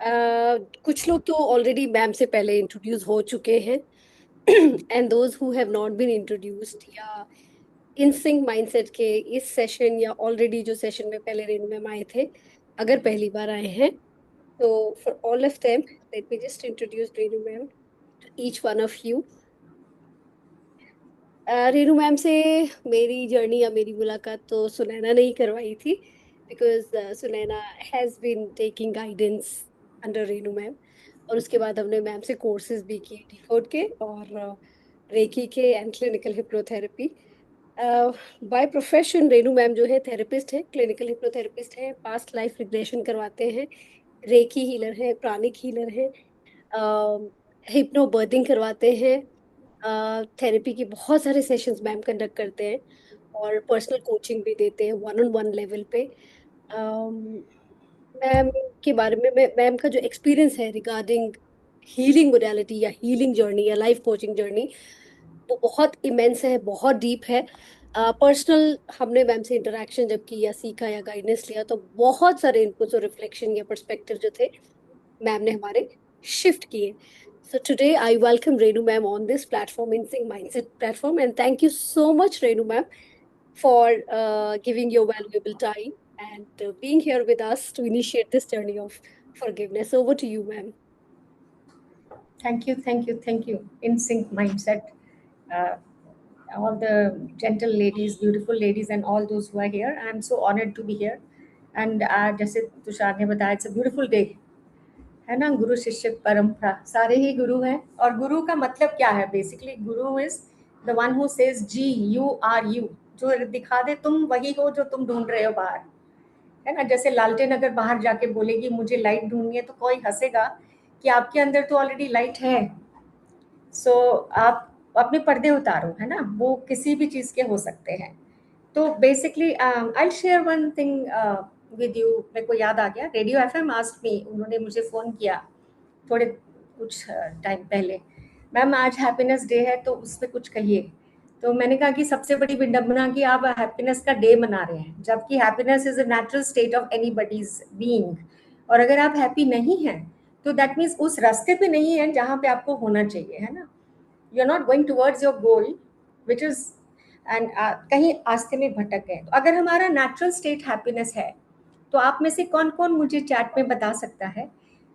कुछ लोग तो ऑलरेडी मैम से पहले इंट्रोड्यूस हो चुके हैं and those who have not been introduced या इन सिंक माइंडसेट के इस सेशन या ऑलरेडी जो सेशन में पहले रेनू मैम आए थे, अगर पहली बार आए हैं तो for all of them let me just introduce Renu ma'am to each one of you. Renu ma'am से मेरी जर्नी या मेरी मुलाकात तो सुनैना ने ही करवाई थी, because Sunaina has been taking guidance under Renu ma'am. और उसके बाद हमने मैम से कोर्सेज भी किए डिकोड के और रेकी के and clinical hypnotherapy. By profession Renu ma'am जो है थेरेपिस्ट है, क्लिनिकल हिप्नोथेरेपिस्ट है, पास्ट लाइफ रिग्रेशन करवाते हैं, रेकी हीलर है, प्राणिक हीलर है, हिप्नो बर्थिंग करवाते हैं, थेरेपी के बहुत सारे सेशंस मैम कंडक्ट करते हैं और पर्सनल कोचिंग भी देते हैं 1-on-1 लेवल पे। मैम के बारे में मैम का जो एक्सपीरियंस है रिगार्डिंग हीलिंग मोडालिटी या हीलिंग जर्नी या लाइफ कोचिंग जर्नी, वो बहुत इमेंस है, बहुत डीप है। पर्सनल हमने मैम से इंटरेक्शन जब की या सीखा या गाइडेंस लिया तो बहुत सारे इनपुट्स और रिफ्लेक्शन या पर्सपेक्टिव जो थे मैम ने हमारे शिफ्ट किए। So today I welcome Renu ma'am on this platform, Insync Mindset platform, and thank you so much, Renu ma'am, for giving your valuable time and being here with us to initiate this journey of forgiveness. Over to you, ma'am. Thank you. In sync mindset. Uh, all the gentle ladies, beautiful ladies, and all those who are here. I am so honored to be here. And जैसे तुषार ने बताया, it's a beautiful day. है ना, गुरु शिष्य परंपरा, सारे ही गुरु हैं। और गुरु का मतलब क्या है? Basically guru is the one who says G U R U, जो दिखा दे तुम वही हो जो तुम ढूंढ रहे हो बाहर। है ना, जैसे लालटेन अगर बाहर जाके बोलेगी मुझे लाइट ढूंढनी है, तो कोई हंसेगा कि आपके अंदर तो ऑलरेडी लाइट है। सो आप अपने पर्दे उतारो, है ना, वो किसी भी चीज के हो सकते हैं। तो basically I share one thing with you. मेरे को याद आ गया, रेडियो एफएम आस्क्ड मी, उन्होंने मुझे फोन किया थोड़े कुछ टाइम पहले, मैम आज हैप्पीनेस डे है तो उस पर कुछ कहिए। तो मैंने कहा कि सबसे बड़ी विडंबना कि आप हैप्पीनेस का डे मना रहे हैं, जबकि happiness is a natural state of anybody's being. और अगर आप हैप्पी नहीं हैं तो दैट मीन्स उस रास्ते पे नहीं है जहाँ पे आपको होना चाहिए, है ना। You are not going towards your goal which is end कहीं आस्ते में भटक गए। तो अगर हमारा नेचुरल स्टेट हैप्पीनेस है, तो आप में से कौन कौन मुझे चैट में बता सकता है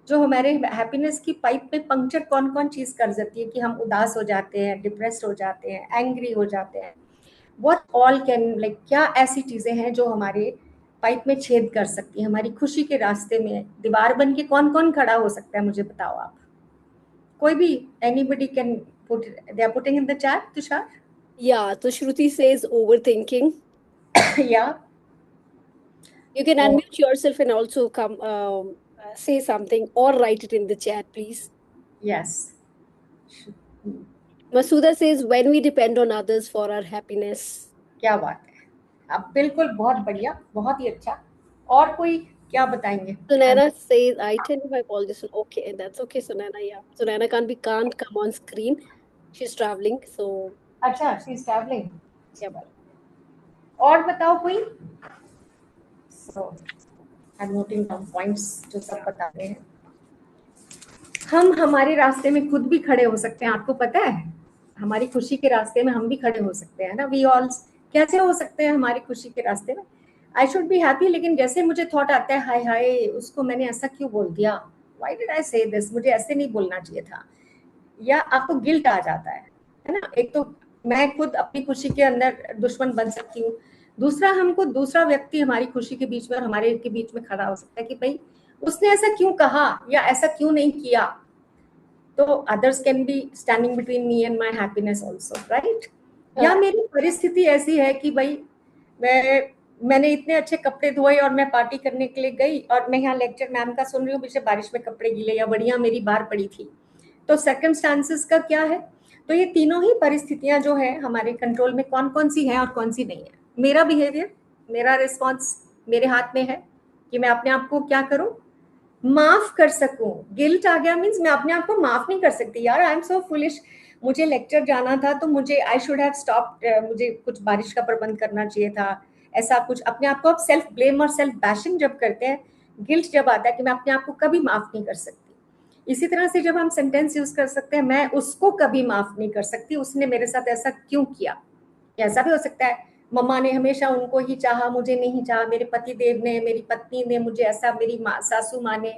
जो हमारे हैप्पीनेस की पाइप में पंक्चर कौन कौन चीज कर जाती है कि हम उदास हो जाते हैं, डिप्रेस्ड हो जाते हैं, एंग्री हो जाते हैं। व्हाट ऑल कैन, लाइक क्या ऐसी चीजें हैं जो हमारे पाइप में छेद कर सकती है, हमारी खुशी के रास्ते में दीवार बन के कौन कौन खड़ा हो सकता है, मुझे बताओ आप। कोई भी, anybody can put, they are putting in the chat, Tushar. Yeah, so Shruti says overthinking. या You can unmute yourself and also come say something or write it in the chat, please. Yes. Masuda says when we depend on others for our happiness. क्या बात है, अब बिल्कुल बहुत बढ़िया, बहुत ही अच्छा। और कोई क्या बताएंगे? Sunana says, I tell you my apologies. Okay, and that's okay, Sunana. Yeah. Sunana can't come on screen. She's traveling, so अच्छा, शी इज ट्रैवलिंग। yeah. और बताओ कोई। So I am noting down points जो सब बताते हैं। हम हमारे रास्ते में खुद भी खड़े हो सकते हैं, आपको पता है, हमारी खुशी के रास्ते में हम भी खड़े हो सकते हैं ना। वी ऑल कैसे हो सकते हैं हमारी खुशी के रास्ते में? आई शुड बी हैप्पी, लेकिन जैसे मुझे थॉट आता है हाय हाय उसको मैंने ऐसा क्यों बोल दिया, व्हाई डिड आई से दिस, मुझे ऐसे नहीं बोलना चाहिए था, या आपको गिल्ट आ जाता है ना। एक तो मैं खुद अपनी खुशी के अंदर दुश्मन बन सकती हूँ, दूसरा हमको दूसरा व्यक्ति हमारी खुशी के बीच में और हमारे के बीच में खड़ा हो सकता है कि भाई उसने ऐसा क्यों कहा या ऐसा क्यों नहीं किया। तो others can be standing between me and my happiness also, right. या मेरी परिस्थिति ऐसी है कि भाई मैंने इतने अच्छे कपड़े धोए और मैं पार्टी करने के लिए गई और मैं यहाँ लेक्चर मैम का सुन रही हूँ, पीछे बारिश में कपड़े गीले या बढ़िया मेरी बाहर पड़ी थी। तो सर्कमस्टांसेस का क्या है? तो ये तीनों ही परिस्थितियां जो है हमारे कंट्रोल में कौन कौन सी है और कौन सी नहीं है। मेरा बिहेवियर, मेरा रिस्पॉन्स मेरे हाथ में है कि मैं अपने आप को क्या करूं, माफ कर सकूं। गिल्ट आ गया मीन्स मैं अपने आप को माफ नहीं कर सकती, यार आई एम सो फुलिश, मुझे लेक्चर जाना था तो मुझे आई शुड हैव स्टॉप्ड, मुझे कुछ बारिश का प्रबंध करना चाहिए था, ऐसा कुछ। अपने आप को आप सेल्फ ब्लेम और सेल्फ बैशिंग जब करते हैं गिल्ट जब आता है कि मैं अपने आप को कभी माफ नहीं कर सकती। इसी तरह से जब हम सेंटेंस यूज कर सकते हैं, मैं उसको कभी माफ नहीं कर सकती, उसने मेरे साथ ऐसा क्यों किया। ऐसा भी हो सकता है मम्मा ने हमेशा उनको ही चाहा, मुझे नहीं चाहा, मेरे पति देव ने, मेरी पत्नी ने मुझे ऐसा, मेरी माँ सासू माँ ने,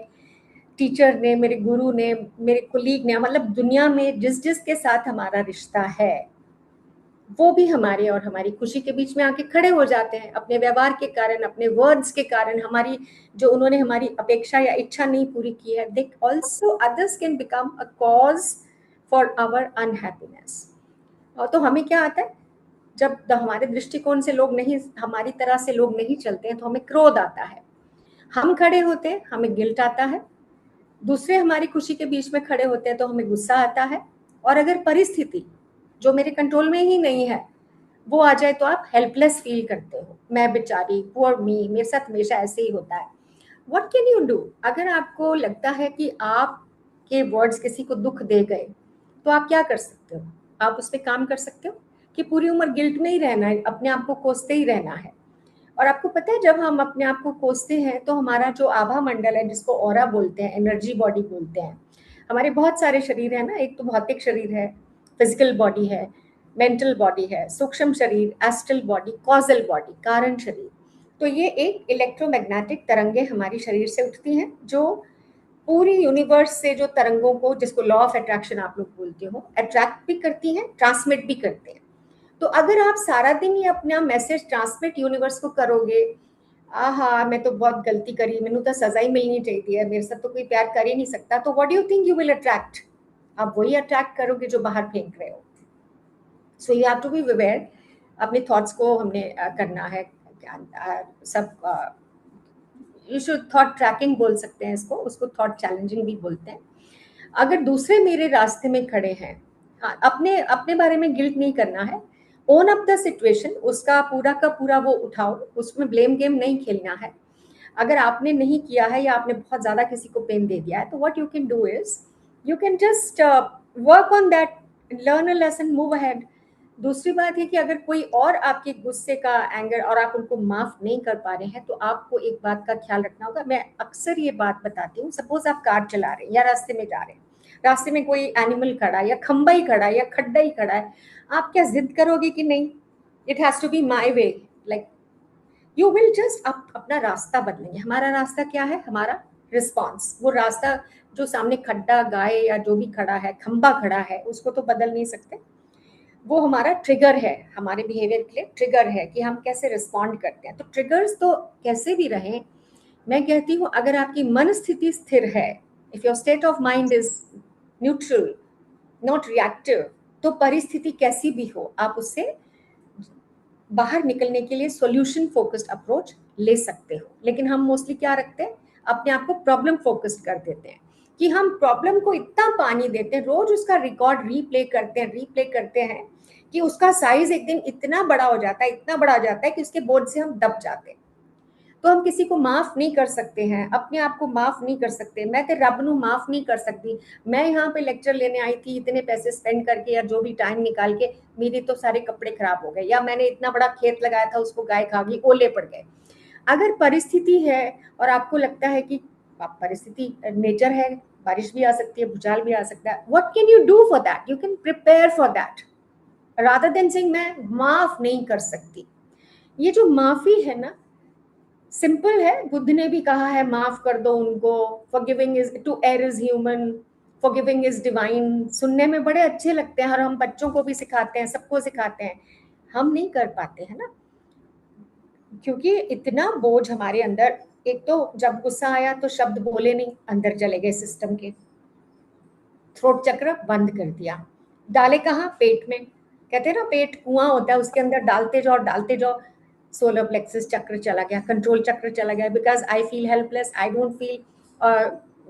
टीचर ने, मेरे गुरु ने, मेरे कुलीग ने, मतलब दुनिया में जिस जिस के साथ हमारा रिश्ता है वो भी हमारे और हमारी खुशी के बीच में आके खड़े हो जाते हैं अपने व्यवहार के कारण, अपने वर्ड्स के कारण, हमारी जो उन्होंने हमारी अपेक्षा या इच्छा नहीं पूरी की है। They also others can become a cause for our unhappiness. और तो हमें क्या आता है, जब हमारे दृष्टिकोण से लोग नहीं, हमारी तरह से लोग नहीं चलते हैं, तो हमें क्रोध आता है, हम खड़े होते हैं हमें गिल्ट आता है, दूसरे हमारी खुशी के बीच में खड़े होते हैं तो हमें गुस्सा आता है, और अगर परिस्थिति जो मेरे कंट्रोल में ही नहीं है वो आ जाए तो आप हेल्पलेस फील करते हो, मैं बेचारी, पुअर मी, मेरे साथ हमेशा ऐसे ही होता है। What can you do? अगर आपको लगता है कि आपके वर्ड्स किसी को दुख दे गए तो आप क्या कर सकते हो? आप उस पर काम कर सकते हो कि पूरी उम्र गिल्ट में ही रहना है, अपने आप को कोसते ही रहना है। और आपको पता है जब हम अपने आप को कोसते हैं तो हमारा जो आभा मंडल है, जिसको ऑरा बोलते हैं, एनर्जी बॉडी बोलते हैं, हमारे बहुत सारे शरीर है ना, एक तो भौतिक शरीर है, फिजिकल बॉडी है, मेंटल बॉडी है, सूक्ष्म शरीर, एस्ट्रल बॉडी, कॉजल बॉडी, कारण शरीर। तो ये एक इलेक्ट्रोमैग्नेटिक तरंगे हमारी शरीर से उठती हैं जो पूरी यूनिवर्स से जो तरंगों को, जिसको लॉ ऑफ अट्रैक्शन आप लोग बोलते हो, अट्रैक्ट भी करती हैं, ट्रांसमिट भी करते हैं। तो अगर आप सारा दिन ये अपना मैसेज ट्रांसमिट यूनिवर्स को करोगे, आहा मैं तो बहुत गलती करी, मैनू तो सजा ही मिलनी चाहिए, मेरे साथ तो कोई प्यार कर ही नहीं सकता, तो what do you think you will attract? आप वही अट्रैक्ट करोगे जो बाहर फेंक रहे हो। So you have to be aware. अपने थॉट्स को हमने करना है, सब यू शुड थॉट ट्रैकिंग बोल सकते हैं इसको, उसको थॉट चैलेंजिंग भी बोलते हैं। अगर दूसरे मेरे रास्ते में खड़े हैं, हाँ, अपने अपने बारे में गिल्ट नहीं करना है, ओन अप द सिचुएशन, उसका पूरा का पूरा वो उठाओ, उसमें ब्लेम गेम नहीं खेलना है। अगर आपने नहीं किया है या आपने बहुत ज्यादा किसी को पेन दे दिया है तो what you can do is you can just work on that, learn a lesson, move ahead. दूसरी बात है कि अगर कोई और आपके गुस्से का एंगर और आप उनको माफ नहीं कर पा रहे हैं तो आपको एक बात का ख्याल रखना होगा। मैं अक्सर ये बात बताती हूँ, सपोज आप कार चला रहे हैं या रास्ते में जा रहे हैं, रास्ते में कोई एनिमल खड़ा है या खंबा ही खड़ा है या खड्डा ही खड़ा है, आप क्या जिद करोगे कि नहीं it has to be my way, like you will just अपना रास्ता बदलेंगे। हमारा रास्ता क्या है? हमारा रिस्पॉन्स। वो रास्ता जो सामने खड्डा, गाय या जो भी खड़ा है, खंबा खड़ा है, उसको तो बदल नहीं सकते, वो हमारा ट्रिगर है, हमारे बिहेवियर के लिए ट्रिगर है कि हम कैसे रिस्पॉन्ड करते हैं। तो ट्रिगर्स तो कैसे भी रहें, मैं कहती हूँ अगर आपकी मन स्थिति स्थिर है, if your state of mind is neutral, not reactive, तो परिस्थिति कैसी भी हो आप उससे बाहर निकलने के लिए सॉल्यूशन फोकस्ड अप्रोच ले सकते हो। लेकिन हम मोस्टली क्या रखते हैं, अपने आप को प्रॉब्लम फोकस्ड कर देते हैं कि हम प्रॉब्लम को इतना पानी देते हैं, रोज उसका रिकॉर्ड रीप्ले करते हैं कि उसका साइज एक दिन इतना बड़ा हो जाता है, इतना बड़ा हो जाता है कि उसके बोझ से हम दब जाते हैं। तो हम किसी को माफ नहीं कर सकते हैं, अपने आप को माफ नहीं कर सकते। मैं तो रब नू माफ नहीं कर सकती, मैं यहाँ पे लेक्चर लेने आई थी इतने पैसे स्पेंड करके या जो भी टाइम निकाल के, मेरे तो सारे कपड़े खराब हो गए, या मैंने इतना बड़ा खेत लगाया था उसको गाय खा गई, ओले पड़ गए। अगर परिस्थिति है और आपको लगता है कि परिस्थिति नेचर है, बारिश भी आ सकती है, भूचाल भी आ सकता है, what can you do for that? You can prepare for that rather than saying मैं माफ नहीं कर सकती। ये जो माफी है ना, सिंपल है, बुद्ध ने भी कहा है माफ कर दो उनको, forgiving is to err is human, forgiving is divine. सुनने में बड़े अच्छे लगते हैं और हम बच्चों को भी सिखाते हैं, सबको सिखाते हैं, हम नहीं कर पाते हैं ना, क्योंकि इतना बोझ हमारे अंदर। एक तो जब गुस्सा आया तो शब्द बोले नहीं, अंदर चले गए सिस्टम के, थ्रोट चक्र बंद कर दिया, डाले कहाँ? पेट में। कहते हैं ना पेट कुआं होता है, उसके अंदर डालते जाओ, सोलर प्लेक्सस चक्र चला गया, कंट्रोल चक्र चला गया, because I feel helpless, I don't feel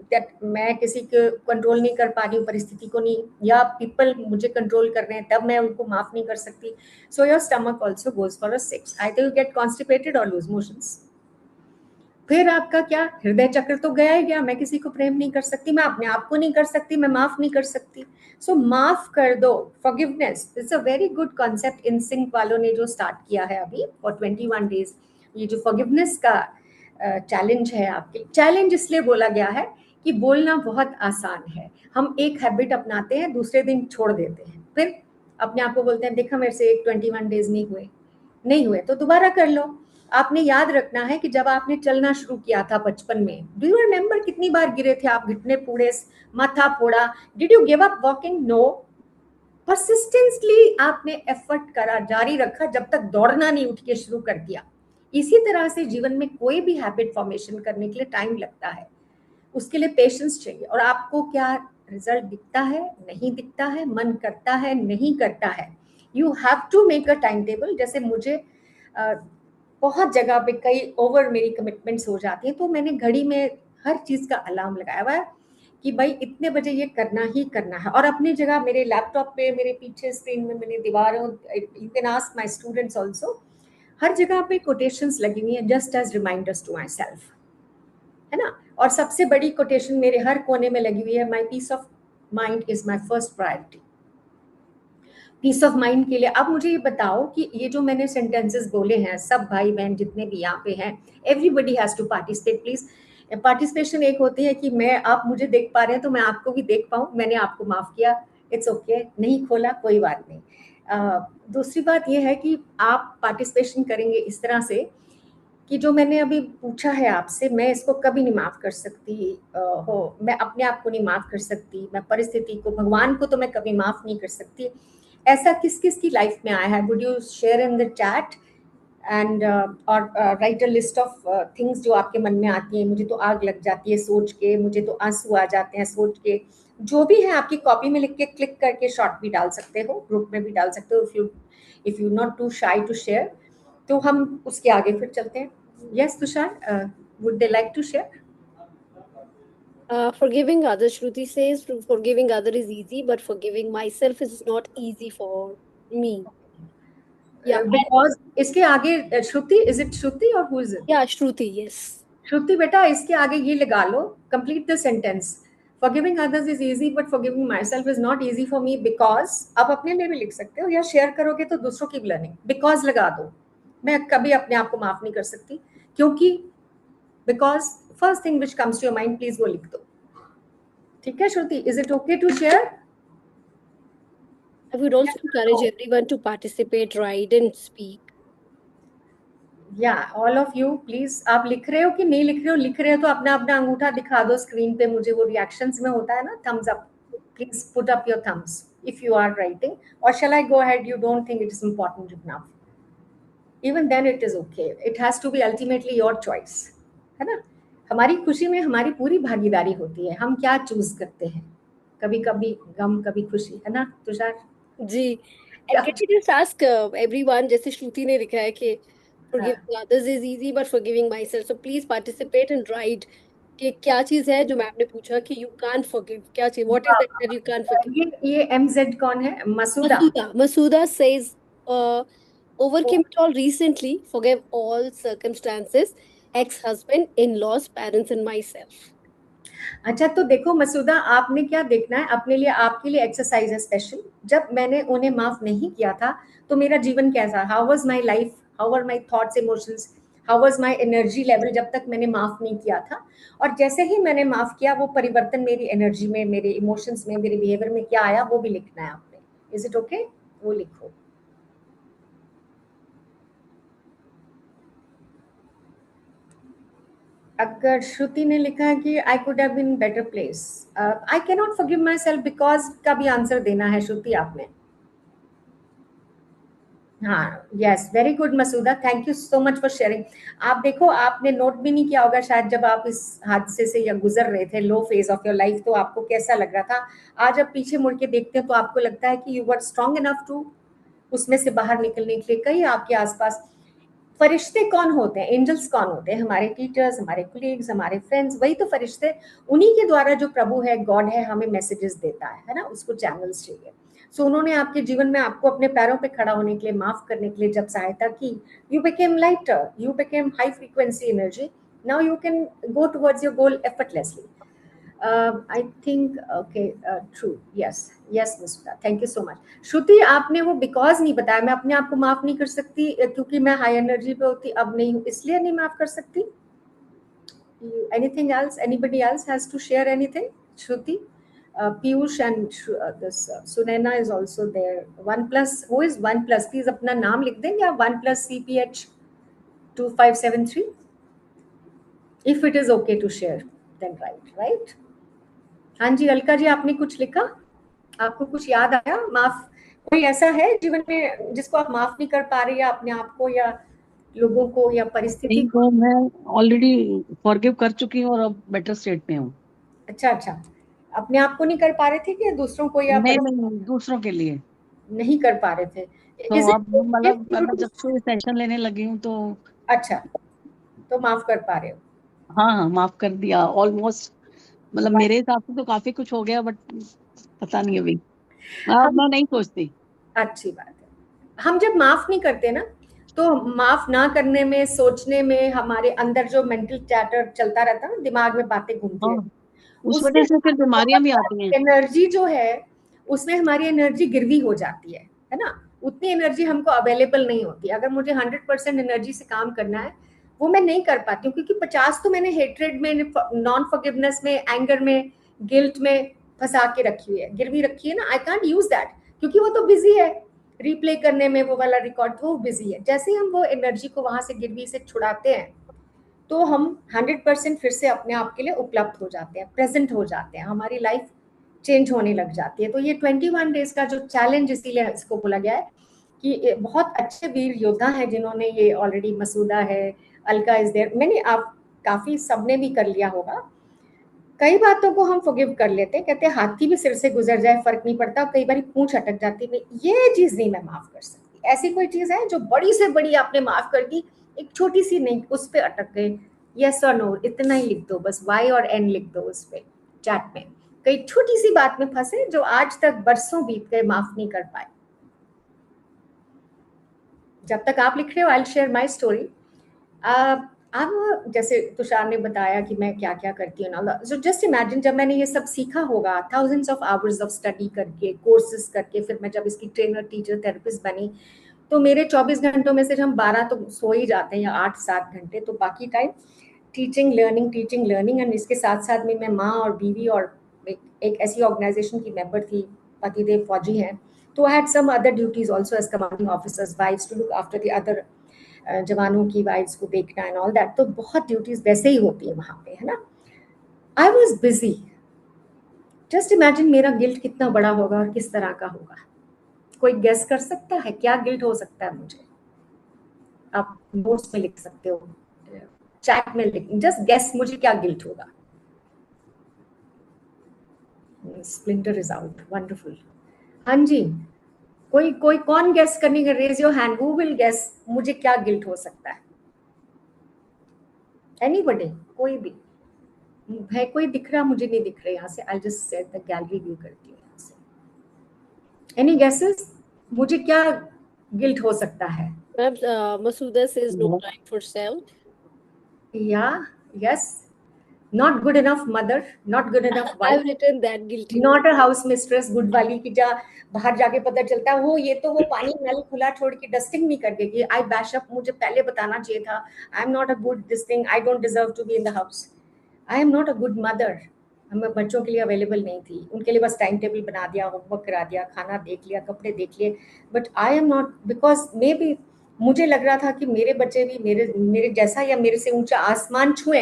that मैं किसी को कंट्रोल नहीं कर पा रही हूँ, परिस्थिति को नहीं, या पीपल मुझे कंट्रोल कर रहे हैं, तब मैं उनको माफ नहीं कर सकती। So your stomach also goes for a 6, either you get constipated or lose motions। फिर आपका क्या? हृदय चक्र तो गया ही गया, मैं किसी को प्रेम नहीं कर सकती, मैं अपने आप को नहीं कर सकती, मैं माफ नहीं कर सकती। सो माफ कर दो, forgiveness it's a very good concept. In sync वालों ने जो स्टार्ट किया है अभी फॉर 21 days, ये जो फॉरगिवनेस का चैलेंज है आपके। चैलेंज इसलिए बोला गया है कि बोलना बहुत आसान है, हम एक हैबिट अपनाते हैं, दूसरे दिन छोड़ देते हैं, फिर अपने आप को बोलते हैं देखा मेरे से 21 डेज नहीं हुए तो दोबारा कर लो। आपने याद रखना है कि जब आपने चलना शुरू किया था बचपन में, डू यू रिमेम्बर कितनी बार गिरे थे आप, घुटने पूड़े, माथा फोड़ा, did you give up walking? No. Persistently आपने एफर्ट करा, जारी रखा, जब तक दौड़ना नहीं उठ के शुरू कर दिया। इसी तरह से जीवन में कोई भी हैबिट फॉर्मेशन करने के लिए टाइम लगता है, उसके लिए पेशेंस चाहिए। और आपको क्या रिजल्ट दिखता है, नहीं दिखता है, मन करता है, नहीं करता है, you have to make a timetable. जैसे मुझे बहुत जगह पे कई ओवर मेरी कमिटमेंट्स हो जाती हैं, तो मैंने घड़ी में हर चीज़ का अलार्म लगाया हुआ है कि भाई इतने बजे ये करना ही करना है। और अपनी जगह मेरे लैपटॉप पे, मेरे पीछे स्क्रीन में, मैंने दीवारों, you can ask my students also, हर जगह पे कोटेशंस लगी हुई हैं, just as reminders to myself, है ना। और सबसे बड़ी कोटेशन मेरे हर कोने में लगी हुई है, my peace of mind is my first priority. Peace of mind के लिए अब मुझे ये बताओ कि ये जो मैंने सेंटेंसेस बोले हैं, सब भाई बहन जितने भी यहाँ पे हैं, everybody has to participate please. Participation एक होती है कि मैं, आप मुझे देख पा रहे हैं तो मैं आपको भी देख पाऊँ, मैंने आपको माफ किया, इट्स ओके, नहीं खोला कोई बात नहीं। दूसरी बात ये है कि आप पार्टिसिपेशन करेंगे इस तरह से कि जो मैंने अभी पूछा है आपसे, मैं इसको कभी नहीं माफ कर सकती मैं अपने आप को नहीं माफ कर सकती, मैं परिस्थिति को, भगवान को तो मैं कभी माफ नहीं कर सकती। ऐसा किस किस की लाइफ में आया है? Would you share in the chat and और write a list of things जो आपके मन में आती हैं। मुझे तो आग लग जाती है सोच के, मुझे तो आंसू आ जाते हैं सोच के। जो भी है आपकी कॉपी में लिख के क्लिक करके शॉर्ट भी डाल सकते हो, ग्रुप में भी डाल सकते हो, if you not to shy to share. तो हम उसके आगे फिर चलते हैं। Yes Tushar, would they like to share? Forgiving others, Shruti says, forgiving other is easy, but forgiving myself is not easy for me. Yeah, because इसके आगे Shruti, is it Shruti और who is it? yeah, Shruti, yes. Shruti बेटा, इसके आगे ये लगा लो, complete the sentence. Forgiving others is easy but forgiving myself is not easy for me because. आप अपने लिए भी लिख सकते हो, या शेयर करोगे तो दूसरों की भी लर्निंग, बिकॉज लगा दो। मैं कभी अपने आप को माफ नहीं कर सकती क्योंकि, because first thing which comes to your mind, please वो लिख दो। ठीक है Shruti, is it okay to share? I would also encourage everyone to participate, write, and speak. या ऑल ऑफ यू प्लीज, आप लिख रहे हो कि नहीं लिख रहे हो? लिख रहे हो तो अपना अपना अंगूठा दिखा दो स्क्रीन पे मुझे, वो रिएक्शंस में होता है ना, thumbs up, please put up your thumbs if you are writing. और shall I go ahead? You don't think it is important enough? Even then it is okay, it has to be ultimately your choice, है ना। हमारी खुशी में हमारी पूरी भागीदारी होती है, हम क्या चूज करते हैं, कभी कभी गम कभी खुशी, है ना तुषार? जी, and can you just ask everyone, जैसे श्रुति ने लिखा है कि हाँ, forgiving others is easy but forgiving myself, so please participate and write कि क्या चीज है जो मैम ने पूछा कि you can't forgive, क्या चीज, what is that that you can't forgive. ये MZ कौन है? मसूदा। Masuda says, overcame it all recently, forgive all circumstances, ex-husband, in-laws, parents, and myself. अच्छा तो देखो मसूदा, आपने क्या देखना है अपने लिए, आपके लिए एक्सरसाइज है स्पेशल। जब मैंने उन्हें माफ नहीं किया था तो मेरा जीवन कैसा, how was my life, how were my thoughts, emotions, how was my energy level जब तक मैंने माफ नहीं किया था। और जैसे ही मैंने माफ किया, वो परिवर्तन मेरी एनर्जी में, मेरे इमोशंस में, मेरे बिहेवियर में क्या आया, वो भी लिखना है आपने। Is it okay? वो लिखो। अगर श्रुति ने लिखा है कि I could have been better place, I can not forgive myself because का भी आंसर देना है श्रुति आपने। हाँ, yes, very good Masooda, thank you so much for sharing. आप देखो, आपने नोट भी नहीं किया होगा शायद, जब आप इस हादसे से या गुजर रहे थे, लो फेज ऑफ योर लाइफ, तो आपको कैसा लग रहा था। आज आप पीछे मुड़ के देखते हैं तो आपको लगता है कि you were strong enough to उसमें से बाहर निकलने के लिए। कई आपके आसपास फरिश्ते कौन होते हैं, एंजल्स कौन होते हैं? हमारे टीचर्स, हमारे कोलीग्स, हमारे फ्रेंड्स, वही तो फरिश्ते। उन्हीं के द्वारा जो प्रभु है, गॉड है, हमें मैसेजेस देता है ना, उसको चैनल्स चाहिए। सो उन्होंने आपके जीवन में आपको अपने पैरों पे खड़ा होने के लिए, माफ करने के लिए जब सहायता की, you became lighter, you became high frequency energy, now you can go towards your goal effortlessly. I think okay, true, yes yes mister, thank you so much. Shruti, आपने वो बिकॉज नहीं बताया, मैं अपने आप को माफ नहीं कर सकती क्योंकि मैं हाई एनर्जी पे होती, अब नहीं हूँ इसलिए नहीं माफ कर सकती। Anything else? Anybody else has to share anything? Shruti, Piyush, and this Sunaina is also there. OnePlus. Who is OnePlus? Please अपना नाम लिख दें या OnePlus CPH 2573. If it is okay to share, then right. हाँ जी, अलका जी, आपने कुछ लिखा? आपको कुछ याद आया? माफ, कोई ऐसा है जीवन में जिसको आप माफ नहीं कर पा रही, या अपने आप को, या लोगों को, या परिस्थिति नहीं, को? तो मैं ऑलरेडी फॉरगिव कर चुकी हूँ और अब बेटर स्टेट में हूँ। अच्छा, अपने आप को नहीं कर पा रहे थे कि दूसरों को, या नहीं, दूसरों के लिए नहीं कर पा रहे थे? तो Is it अब मतलब okay मैं to- जब से सेशन लेने लगी हूँ तो अच्छा, तो माफ कर पा रहे हो? हाँ, माफ कर दिया ऑलमोस्ट। मतलब मेरे हिसाब से तो काफी कुछ हो गया, बट पता नहीं अभी। अब हम, मैं नहीं सोचती। अच्छी बात है। हम जब माफ नहीं करते ना, तो माफ ना करने में, सोचने में, हमारे अंदर जो मेंटल चैटर चलता रहता है ना, दिमाग में बातें घूमती हाँ, रहती, उस उसमें वजह से फिर बीमारियां भी आती हैं। एनर्जी जो है, उसमें हमारी एनर्जी गिरवी हो जाती है ना? उतनी एनर्जी हमको अवेलेबल नहीं होती। अगर मुझे 100% एनर्जी से काम करना है, वो मैं नहीं कर पाती हूँ, क्योंकि 50 तो मैंने हेट्रेड में, नॉन फॉरगिवनेस में, एंगर में, गिल्ट में फंसा के रखी हुई है, गिरवी रखी है ना। आई कांट यूज दैट, क्योंकि वो तो बिजी है रिप्ले करने में, वो वाला रिकॉर्ड वो बिजी है। जैसे ही हम वो एनर्जी को वहां से, गिरवी से छुड़ाते हैं, तो हम 100% फिर से अपने आप के लिए उपलब्ध हो जाते हैं, प्रेजेंट हो जाते हैं, हमारी लाइफ चेंज होने लग जाती है। तो ये 21 डेज का जो चैलेंज, इसीलिए इसको बोला गया है कि बहुत अच्छे वीर योद्धा हैं जिन्होंने ये ऑलरेडी, मसूदा है, अलका इज देयर, मैंने, आप काफी सबने भी कर लिया होगा। कई बातों को हम फॉरगिव कर लेते हैं, कहते हैं हाथी भी सिर से गुजर जाए फर्क नहीं पड़ता, कई बार पूंछ अटक जाती, नहीं ये चीज नहीं मैं माफ कर सकती। ऐसी कोई चीज है जो बड़ी से बड़ी आपने माफ कर दी, एक छोटी सी नहीं, उस पे अटक गए? यस और नो, इतना ही लिख दो बस, वाई और एन लिख दो उस पे चैट में। कई छोटी सी बात में फंसे जो आज तक बरसों बीत गए, माफ नहीं कर पाए। जब तक आप लिख रहे हो, I will share my story. अब जैसे तुषार ने बताया कि मैं क्या क्या करती हूँ ना, सो जस्ट इमेजिन, जब मैंने ये सब सीखा होगा, thousands of hours of study करके, कोर्सेज करके, फिर मैं जब इसकी ट्रेनर, टीचर, थेरेपिस्ट बनी, तो मेरे 24 घंटों में से हम 12 तो सो ही जाते हैं, या 8-7 घंटे, तो बाकी टाइम टीचिंग लर्निंग। एंड इसके साथ साथ में मैं माँ और बीवी, और एक ऐसी ऑर्गेनाइजेशन की मेंबर थी, पतिदेव फौजी हैं, तो I had some other duties also as commanding officer's wives, to look after the other जवानों की वाइफ्स को देखना एंड ऑल दैट। तो बहुत ड्यूटीज वैसे ही होती है वहां पे, है ना। I was busy. Just imagine मेरा गिल्ट कितना बड़ा होगा और किस तरह का होगा। कोई गेस कर सकता है क्या गिल्ट हो सकता है मुझे? आप नोट्स में लिख सकते हो, चैट में लिख, जस्ट गेस मुझे क्या गिल्ट होगा। Splinter is out, wonderful. हाँ जी, कोई कोई कौन गेस करने का? Raise your hand, who will guess मुझे क्या गिल्ट हो सकता है? एनीबॉडी, कोई भी है? कोई दिख रहा? मुझे नहीं दिख रहा यहाँ से, I just set the gallery view करती हूँ यहाँ से। एनी गेसेस, मुझे क्या गिल्ट हो सकता है? मैम, मसूदा says no time for self. या yes, not good enough mother, not good enough I've wife, written that guilty. Not a house mistress good वाली की, जा बाहर जाके पता चलता है वो, ये तो वो पानी नल खुला छोड़ के डस्टिंग नहीं करके कि आई बैश अप, मुझे पहले बताना चाहिए था, I am not a good this thing, I don't deserve to be in the house, I am not a good mother. मैं बच्चों के लिए अवेलेबल नहीं थी, उनके लिए बस टाइम टेबल बना दिया, होमवर्क करा दिया, खाना देख लिया, कपड़े देख लिए, but I am not, because may be मुझे लग रहा था कि मेरे बच्चे भी मेरे मेरे जैसा या मेरे से ऊंचा आसमान छुए।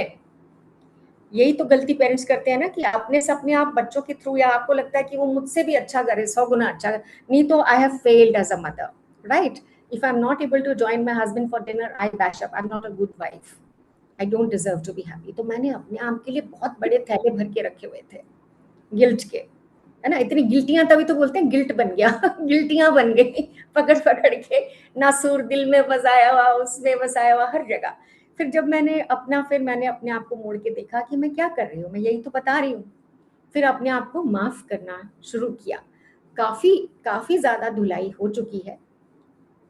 यही तो गलती पेरेंट्स करते हैं ना, कि अपने सपने आप बच्चों के थ्रू, या आपको लगता है कि वो मुझसे भी अच्छा करे, 100 गुना अच्छा करे, नहीं तो I have failed as a mother, right? If I am not able to join my husband for dinner, I bash up, I am not a good wife, I don't deserve to be happy. तो मैंने अपने आप के लिए बहुत बड़े थैले भर के रखे हुए थे गिल्ट के, है ना। इतनी गिल्टियां, तभी तो बोलते हैं गिल्ट बन गया गिल्टियां बन गई पकड़ पकड़ के, नासूर दिल में बसाया हुआ, उसमें बसाया हुआ, हर जगह। फिर जब मैंने अपने आप को मोड़ के देखा कि मैं क्या कर रही हूँ, मैं यही तो बता रही हूँ, फिर अपने आप को माफ करना शुरू किया। काफी काफी ज्यादा धुलाई हो चुकी है,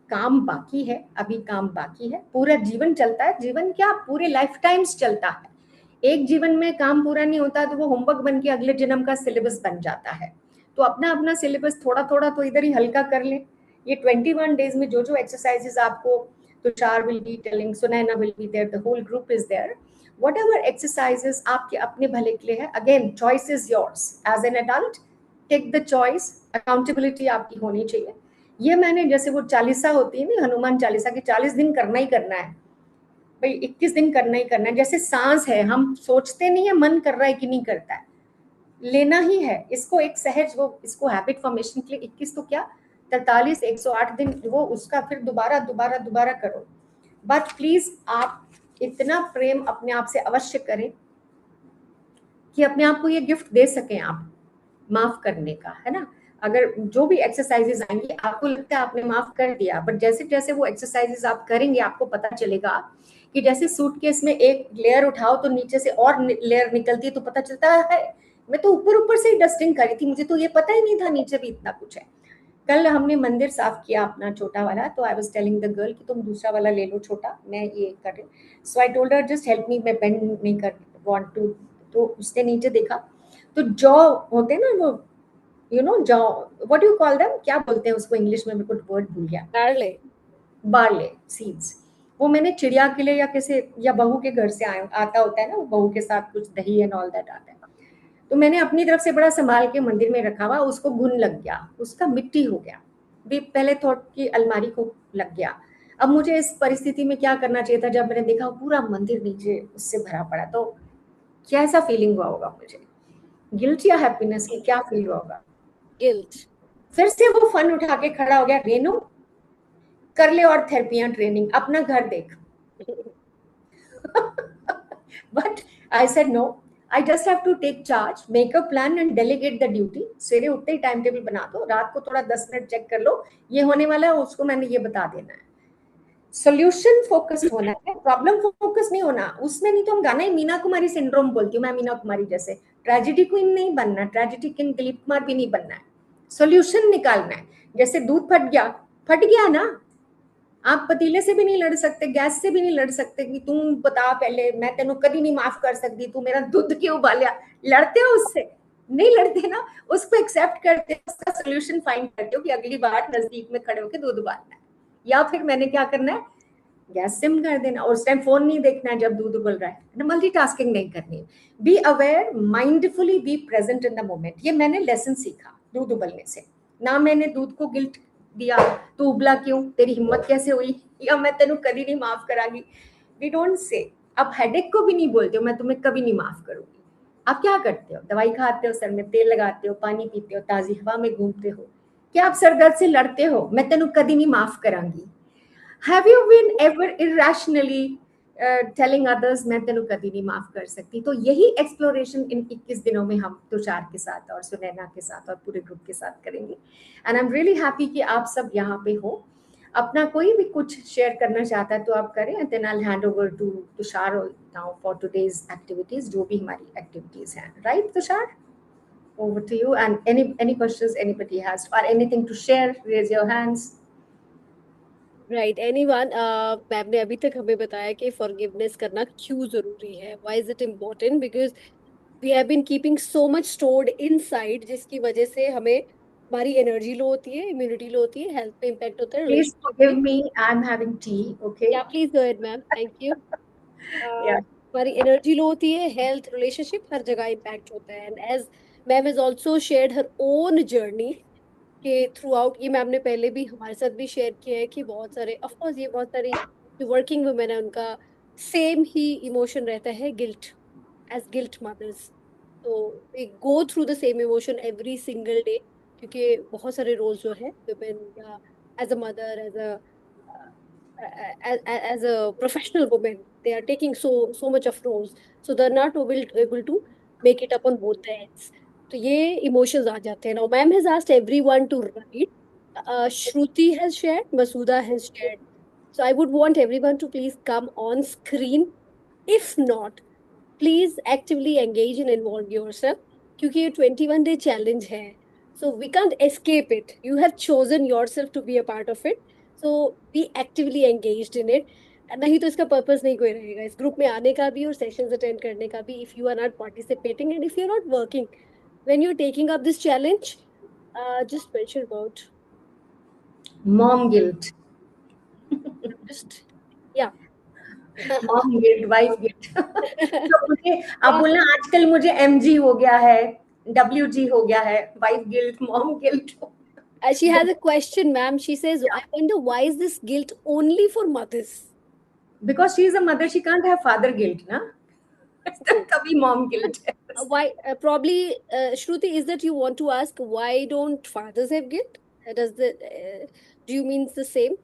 काम बाकी है, अभी काम बाकी है। पूरा जीवन चलता है, जीवन क्या पूरे लाइफ टाइम्स चलता है। एक जीवन में काम पूरा नहीं होता तो वो होमवर्क बन के अगले जन्म का सिलेबस बन जाता है। तो अपना अपना सिलेबस थोड़ा थोड़ा तो इधर ही हल्का कर ले। ये 21 डेज में जो जो एक्सरसाइजेस आपको Tushar will be telling, Sunaina will be there, the whole group is there, whatever exercises आपके अपने भले के लिए है, again choice is yours as an adult, take the choice, accountability आपकी होनी चाहिए। ये मैंने जैसे वो चालीसा होती है ना, हनुमान चालीसा की 40 दिन करना ही करना है भाई, 21 दिन करना ही करना है। जैसे सांस है, हम सोचते नहीं है मन कर रहा है कि नहीं करता है, लेना ही है इसको एक सहज, वो इसको हैबिट फॉर्मेशन के लिए 21 तो क्या 43 108 दिन वो उसका फिर दोबारा दोबारा दोबारा करो। बट प्लीज आप इतना प्रेम अपने आप से अवश्य करें कि अपने आप को ये गिफ्ट दे सकें आप, माफ करने का, है ना। अगर जो भी एक्सरसाइजेज आएंगी आपको लगता है आपने माफ कर दिया, बट जैसे जैसे वो एक्सरसाइजेज आप करेंगे आपको पता चलेगा कि जैसे सूटकेस में एक लेयर उठाओ तो नीचे से और लेयर निकलती है, तो पता चलता है मैं तो ऊपर ऊपर से ही डस्टिंग करी थी, मुझे तो ये पता ही नहीं था नीचे भी इतना कुछ है। कल हमने मंदिर साफ किया अपना छोटा वाला, तो I was telling the girl कि तुम दूसरा वाला ले लो छोटा, मैं ये कर रही, so I told her just help me, मैं बेंड नहीं कर वांट टू। तो उसने नीचे देखा तो जॉ होते हैं ना वो, you know jaw, what you call them, क्या बोलते हैं उसको इंग्लिश में, मेरे को वर्ड भूल गया। बार्ले, बार्ले सीड्स, वो मैंने चिड़िया के लिए या किसी या बहू के घर से आता होता है ना, वो बहू के साथ कुछ दही एंड ऑल दैट आता है, तो मैंने अपनी तरफ से बड़ा संभाल के मंदिर में रखा हुआ, उसको घुन लग गया, उसका मिट्टी हो गया, भी पहले थॉट की अलमारी को लग गया। अब मुझे इस परिस्थिति में क्या करना चाहिए था, जब मैंने देखा पूरा मंदिर नीचे उससे भरा पड़ा, तो कैसा फीलिंग हुआ होगा मुझे, गिल्ट या हैप्पीनेस की क्या फील हुआ होगा। गिल्ट। फिर से वो फन उठा के खड़ा हो गया, रेनू कर ले और थेरेपियां ट्रेनिंग, अपना घर देख। But I said no, I just have to take charge, make a plan and delegate the duty. सवेरे उठते ही टाइम टेबल बना दो, रात को थोड़ा 10 मिनट चेक कर लो ये होने वाला है, उसको मैंने ये बता देना है। सोल्यूशन फोकस्ड होना है, प्रॉब्लम फोकस नहीं होना उसमें। नहीं तो हम गाना ही मीना कुमारी सिंड्रोम बोलती हूँ मैं, मीना कुमारी जैसे ट्रेजेडी क्वीन नहीं बनना, ट्रेजेडी किंग दिलीप कुमार भी नहीं बनना है, सोल्यूशन निकालना है। जैसे दूध फट गया ना, आप पतीले से भी नहीं लड़ सकते, गैस से भी नहीं लड़ सकते कि तुम बता पहले, मैं तेनों कभी नहीं माफ कर सकती, तू मेरा दूध क्यों उबालिया, लड़ते हो उससे, नहीं लड़ते ना, उसको एक्सेप्ट करते हो, उसका सोल्यूशन फाइंड करते हो कि अगली बार नजदीक में खड़े होकर दूध उबालना है, या फिर मैंने क्या करना है गैस सिम कर देना, और उस टाइम फोन नहीं देखना है जब दूध उबल रहा है, मल्टीटास्किंग नहीं करनी, be aware, mindfully be present in the moment. ये मैंने लेसन सीखा दूध उबलने से, ना मैंने दूध को गिल्ट दिया तू उबला क्यों, तेरी हिम्मत कैसे हुई, या मैं तेनू कभी नहीं माफ करांगी, वी डोंट से। अब हेडेक को भी नहीं बोलते हो मैं तुम्हें कभी नहीं माफ करूंगी, आप क्या करते हो, दवाई खाते हो, सर में तेल लगाते हो, पानी पीते हो, ताजी हवा में घूमते हो, क्या आप सर दर्द से लड़ते हो मैं तेनू कभी नहीं माफ करांगी। Have you been ever irrationally telling others मैं तेनू कभी नहीं माफ कर सकती। तो यही एक्सप्लोरेशन इन 21 दिनों में हम तुषार के साथ और सुनैना के साथ और पूरे ग्रुप के साथ करेंगे, and I am really happy कि आप सब यहाँ पे हो। अपना कोई भी कुछ शेयर करना चाहता है तो आप करें, and then I hand over to Tushar now for today's activities, जो भी हमारी एक्टिविटीज हैं, right Tushar, over to you, and any questions anybody has or anything to share, raise your hands. Right, anyone. Ma'am ने अभी तक हमें बताया कि फॉरगिवनेस करना क्यों जरूरी है, why is it important, because we have been keeping so much stored inside, जिसकी वजह से हमें हमारी एनर्जी लो होती है, इम्यूनिटी लो होती है, हेल्थ पे इम्पैक्ट होता है, Please रिलेशनशिप forgive पे। me, I'm having tea, okay? या please go ahead ma'am, thank you. Yeah. हमारी एनर्जी लो होती है, हेल्थ, रिलेशनशिप, हर जगह इम्पैक्ट होता है। And as ma'am has also shared her own journey के थ्रू आउट, ये मैम ने पहले भी हमारे साथ भी शेयर किया है कि बहुत सारे, ऑफ कोर्स ये बहुत सारी जो वर्किंग वुमेन है उनका सेम ही इमोशन रहता है, गिल्ट, एज गिल्ट मदर्स। तो we go through the same emotion every single day, क्योंकि बहुत सारे रोल्स जो है वुमेन, या as a mother, as a professional woman, they are taking so much of roles, so they're not able to make it up on both the ends. तो ये emotions आ जाते हैं। Now ma'am has asked everyone to write. Shruti has shared, Masuda has shared. So I would want everyone to please come on screen. If not, please actively engage and involve yourself, क्योंकि ये 21 day challenge है, so we can't escape it. You have chosen yourself to be a part of it, so be actively engaged in it. नहीं तो इसका purpose नहीं कोई रहेगा इस ग्रुप में आने का भी और सेशंस अटेंड करने का भी, if you are not participating and if you are not working when you're taking up this challenge. Just mention about Mom guilt. just, yeah, mom guilt, wife guilt. तो मुझे आप बोलना आजकल मुझे एमजी हो गया है, डब्ल्यूजी हो गया है, wife guilt, mom guilt. She has a question, ma'am. She says, I wonder why is this guilt only for mothers? Because she is a mother, she can't have father guilt ना, तभी mom guilt है। Why? Probably, Shruti, is that you want to ask why don't fathers have guilt? Do you mean the same?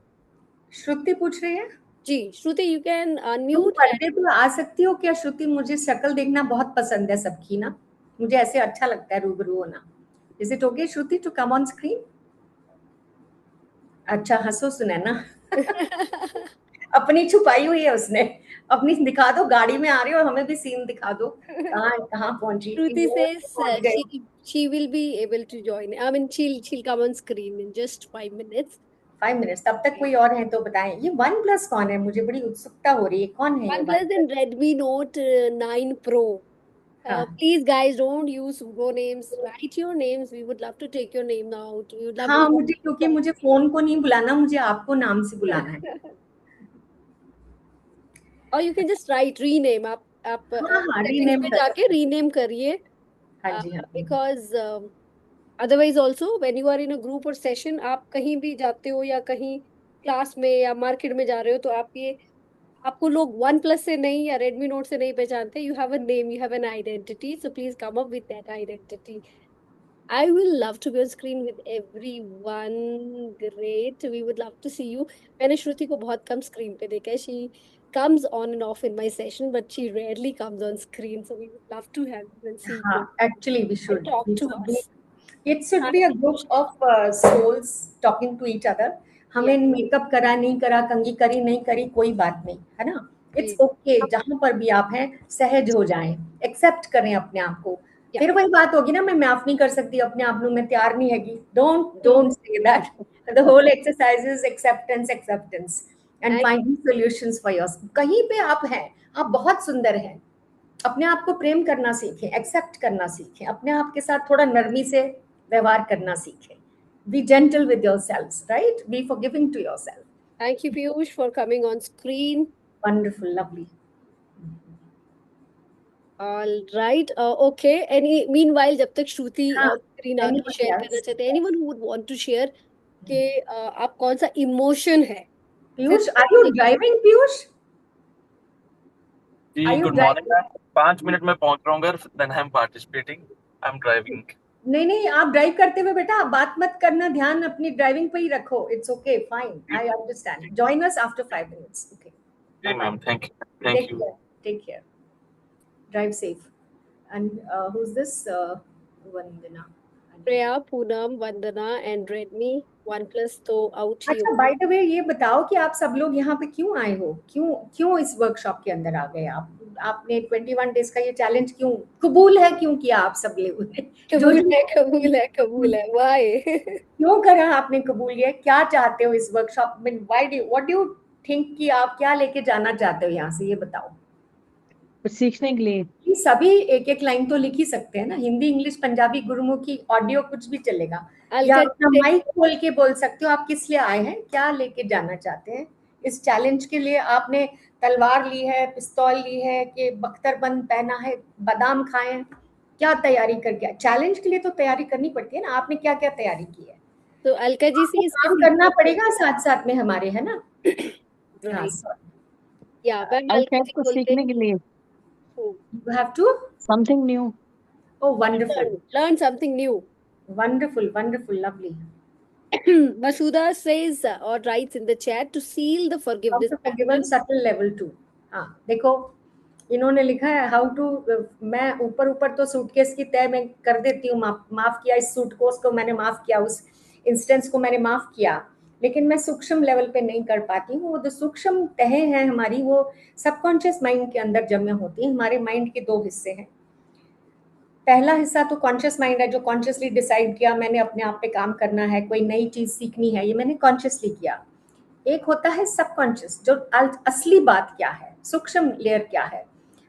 श्रुति पूछ रही है। जी, Shruti, you can तुम unmute. पर्दे पे आ सकती हो क्या श्रुति? मुझे शक्ल देखना बहुत पसंद है सबकी ना, मुझे ऐसे अच्छा लगता है रूबरू होना। Is it okay Shruti to come on screen? अच्छा हंसो सुनैना। अपनी छुपाई हुई है उसने, अपनी दिखा दो, गाड़ी में आ रही हो और हमें भी सीन दिखा दो, कहाँ कहाँ पहुंची। Shruti says पहुंच गई। she will be able to join. I mean, she'll come on screen in just 5 minutes. 5 minutes, तब तक कोई और है तो बताएं। ये वन प्लस कौन है? मुझे बड़ी उत्सुकता हो रही है, कौन है ये OnePlus and Redmi Note 9 Pro. हाँ। Please, guys, don't use pseudo names. Write your names. We would love to take your name now. We would love हाँ मुझे, क्योंकि मुझे फोन को नहीं बुलाना, मुझे आपको नाम से बुलाना है। Or you can just write rename. आप हाँ settings रीनेम पे कर जाके rename करिए. हाँ जी हाँ। Because otherwise also when you are in a group or session, आप कहीं भी जाते हो या कहीं क्लास में या मार्केट में जा रहे हो तो आपको लोग OnePlus से नहीं या Redmi Note से नहीं पहचानते. You have a name, you have an identity. So please come up with that identity. I will love to be on screen with everyone. Great. We would love to see you. मैंने श्रुति को बहुत कम screen पे देखा है. She comes on and off in my session, but she rarely comes on screen. So we would love to have you and see हाँ you actually we and should talk to us. It should be a group of souls talking to each other. हमें makeup करा नहीं करा, कंघी करी नहीं करी, कोई बात नहीं है ना। इट्स ओके, जहां पर भी आप हैं सहज हो जाएं, एक्सेप्ट करें अपने आप को। फिर वही बात होगी ना, मैं माफ नहीं कर सकती अपने आप, मैं तैयार नहीं हैगी। Don't say that. The whole exercise is acceptance, acceptance and finding solutions for yourself. कहीं पे आप हैं, आप बहुत सुंदर हैं, अपने आप को प्रेम करना सीखें, एक्सेप्ट करना सीखें, अपने आप के साथ थोड़ा नरमी से व्यवहार करना सीखें। Be gentle with yourselves, right? Be forgiving to yourself. Thank you, Piyush, for coming on screen. Wonderful, lovely. All right. Okay. Meanwhile, जब तक श्रुति हाँ, स्क्रीन आके anybody शेयर else? करना चाहते हैं, anyone who would want to share कि आप कौन सा इमोशन है? Piyush, are you driving, Piyush? जी Are you good driving? Morning. 5 minute में पहुंच रहा हूँ घर, then I am participating, I am driving. नहीं आप ड्राइव करते हुए बेटा आप बात मत करना, ध्यान अपनी ड्राइविंग पे ही रखो। It's okay, fine, I understand. Join us after 5 minutes, okay? जी ma'am, thank you. Take care, drive safe. And who is this? Vandana, Priya, Poonam, Vandana and Redmi. OnePlus तो आउट ही अच्छा हो। बाय द वे ये बताओ कि आप सब लोग यहाँ पे क्यों आए हो, क्यों इस वर्कशॉप के अंदर आ गए? आपने 21 डेज का ये चैलेंज क्यों कबूल है, क्यों किया आप सब लोगों ने? कबूल है वाई? क्यों करा आपने कबूल? ये क्या चाहते हो इस वर्कशॉप में? व्हाट डू यू थिंक कि आप क्या लेके जाना चाहते हो यहाँ से, ये बताओ। कुछ सीखने के लिए। ये सभी एक एक लाइन तो लिख ही सकते हैं ना, हिंदी, इंग्लिश, पंजाबी, गुरुमुखी, ऑडियो, कुछ भी चलेगा। या अपना माइक खोल के बोल सकते हो आप किस लिए आए हैं, क्या लेके जाना चाहते हैं इस चैलेंज के लिए। आपने तलवार ली है, पिस्तौल ली है कि बख्तरबंद पहना है, बादाम खाए हैं, क्या तैयारी करके? चैलेंज के लिए तो तैयारी करनी पड़ती है ना, आपने क्या क्या तैयारी की है? तो अलका जी से काम करना पड़ेगा साथ साथ में हमारे, है ना? कुछ सीखने के लिए। You have to something new. Oh, wonderful. Learn something new. Wonderful, lovely. Masuda says or writes in the chat to seal the forgiveness. Forgiven subtle level 2. हाँ देखो इन्होंने लिखा है हाउ टू। मैं ऊपर तो सूटकेस की तय मैं कर देती हूँ, माफ किया इस सूटकेस को, मैंने माफ किया उस इंस्टेंस को, मैंने माफ किया, लेकिन मैं सूक्ष्म लेवल पे नहीं कर पाती हूँ। वो जो सूक्ष्म तहें हैं हमारी, वो सबकॉन्शियस माइंड के अंदर जमे होती हैं। हमारे माइंड के 2 हिस्से हैं। पहला हिस्सा तो कॉन्शियस माइंड है, जो कॉन्शियसली डिसाइड किया मैंने अपने आप पे काम करना है, कोई नई चीज सीखनी है, ये मैंने कॉन्शियसली किया। एक होता है सबकॉन्शियस, जो असली बात क्या है, सूक्ष्म लेयर क्या है।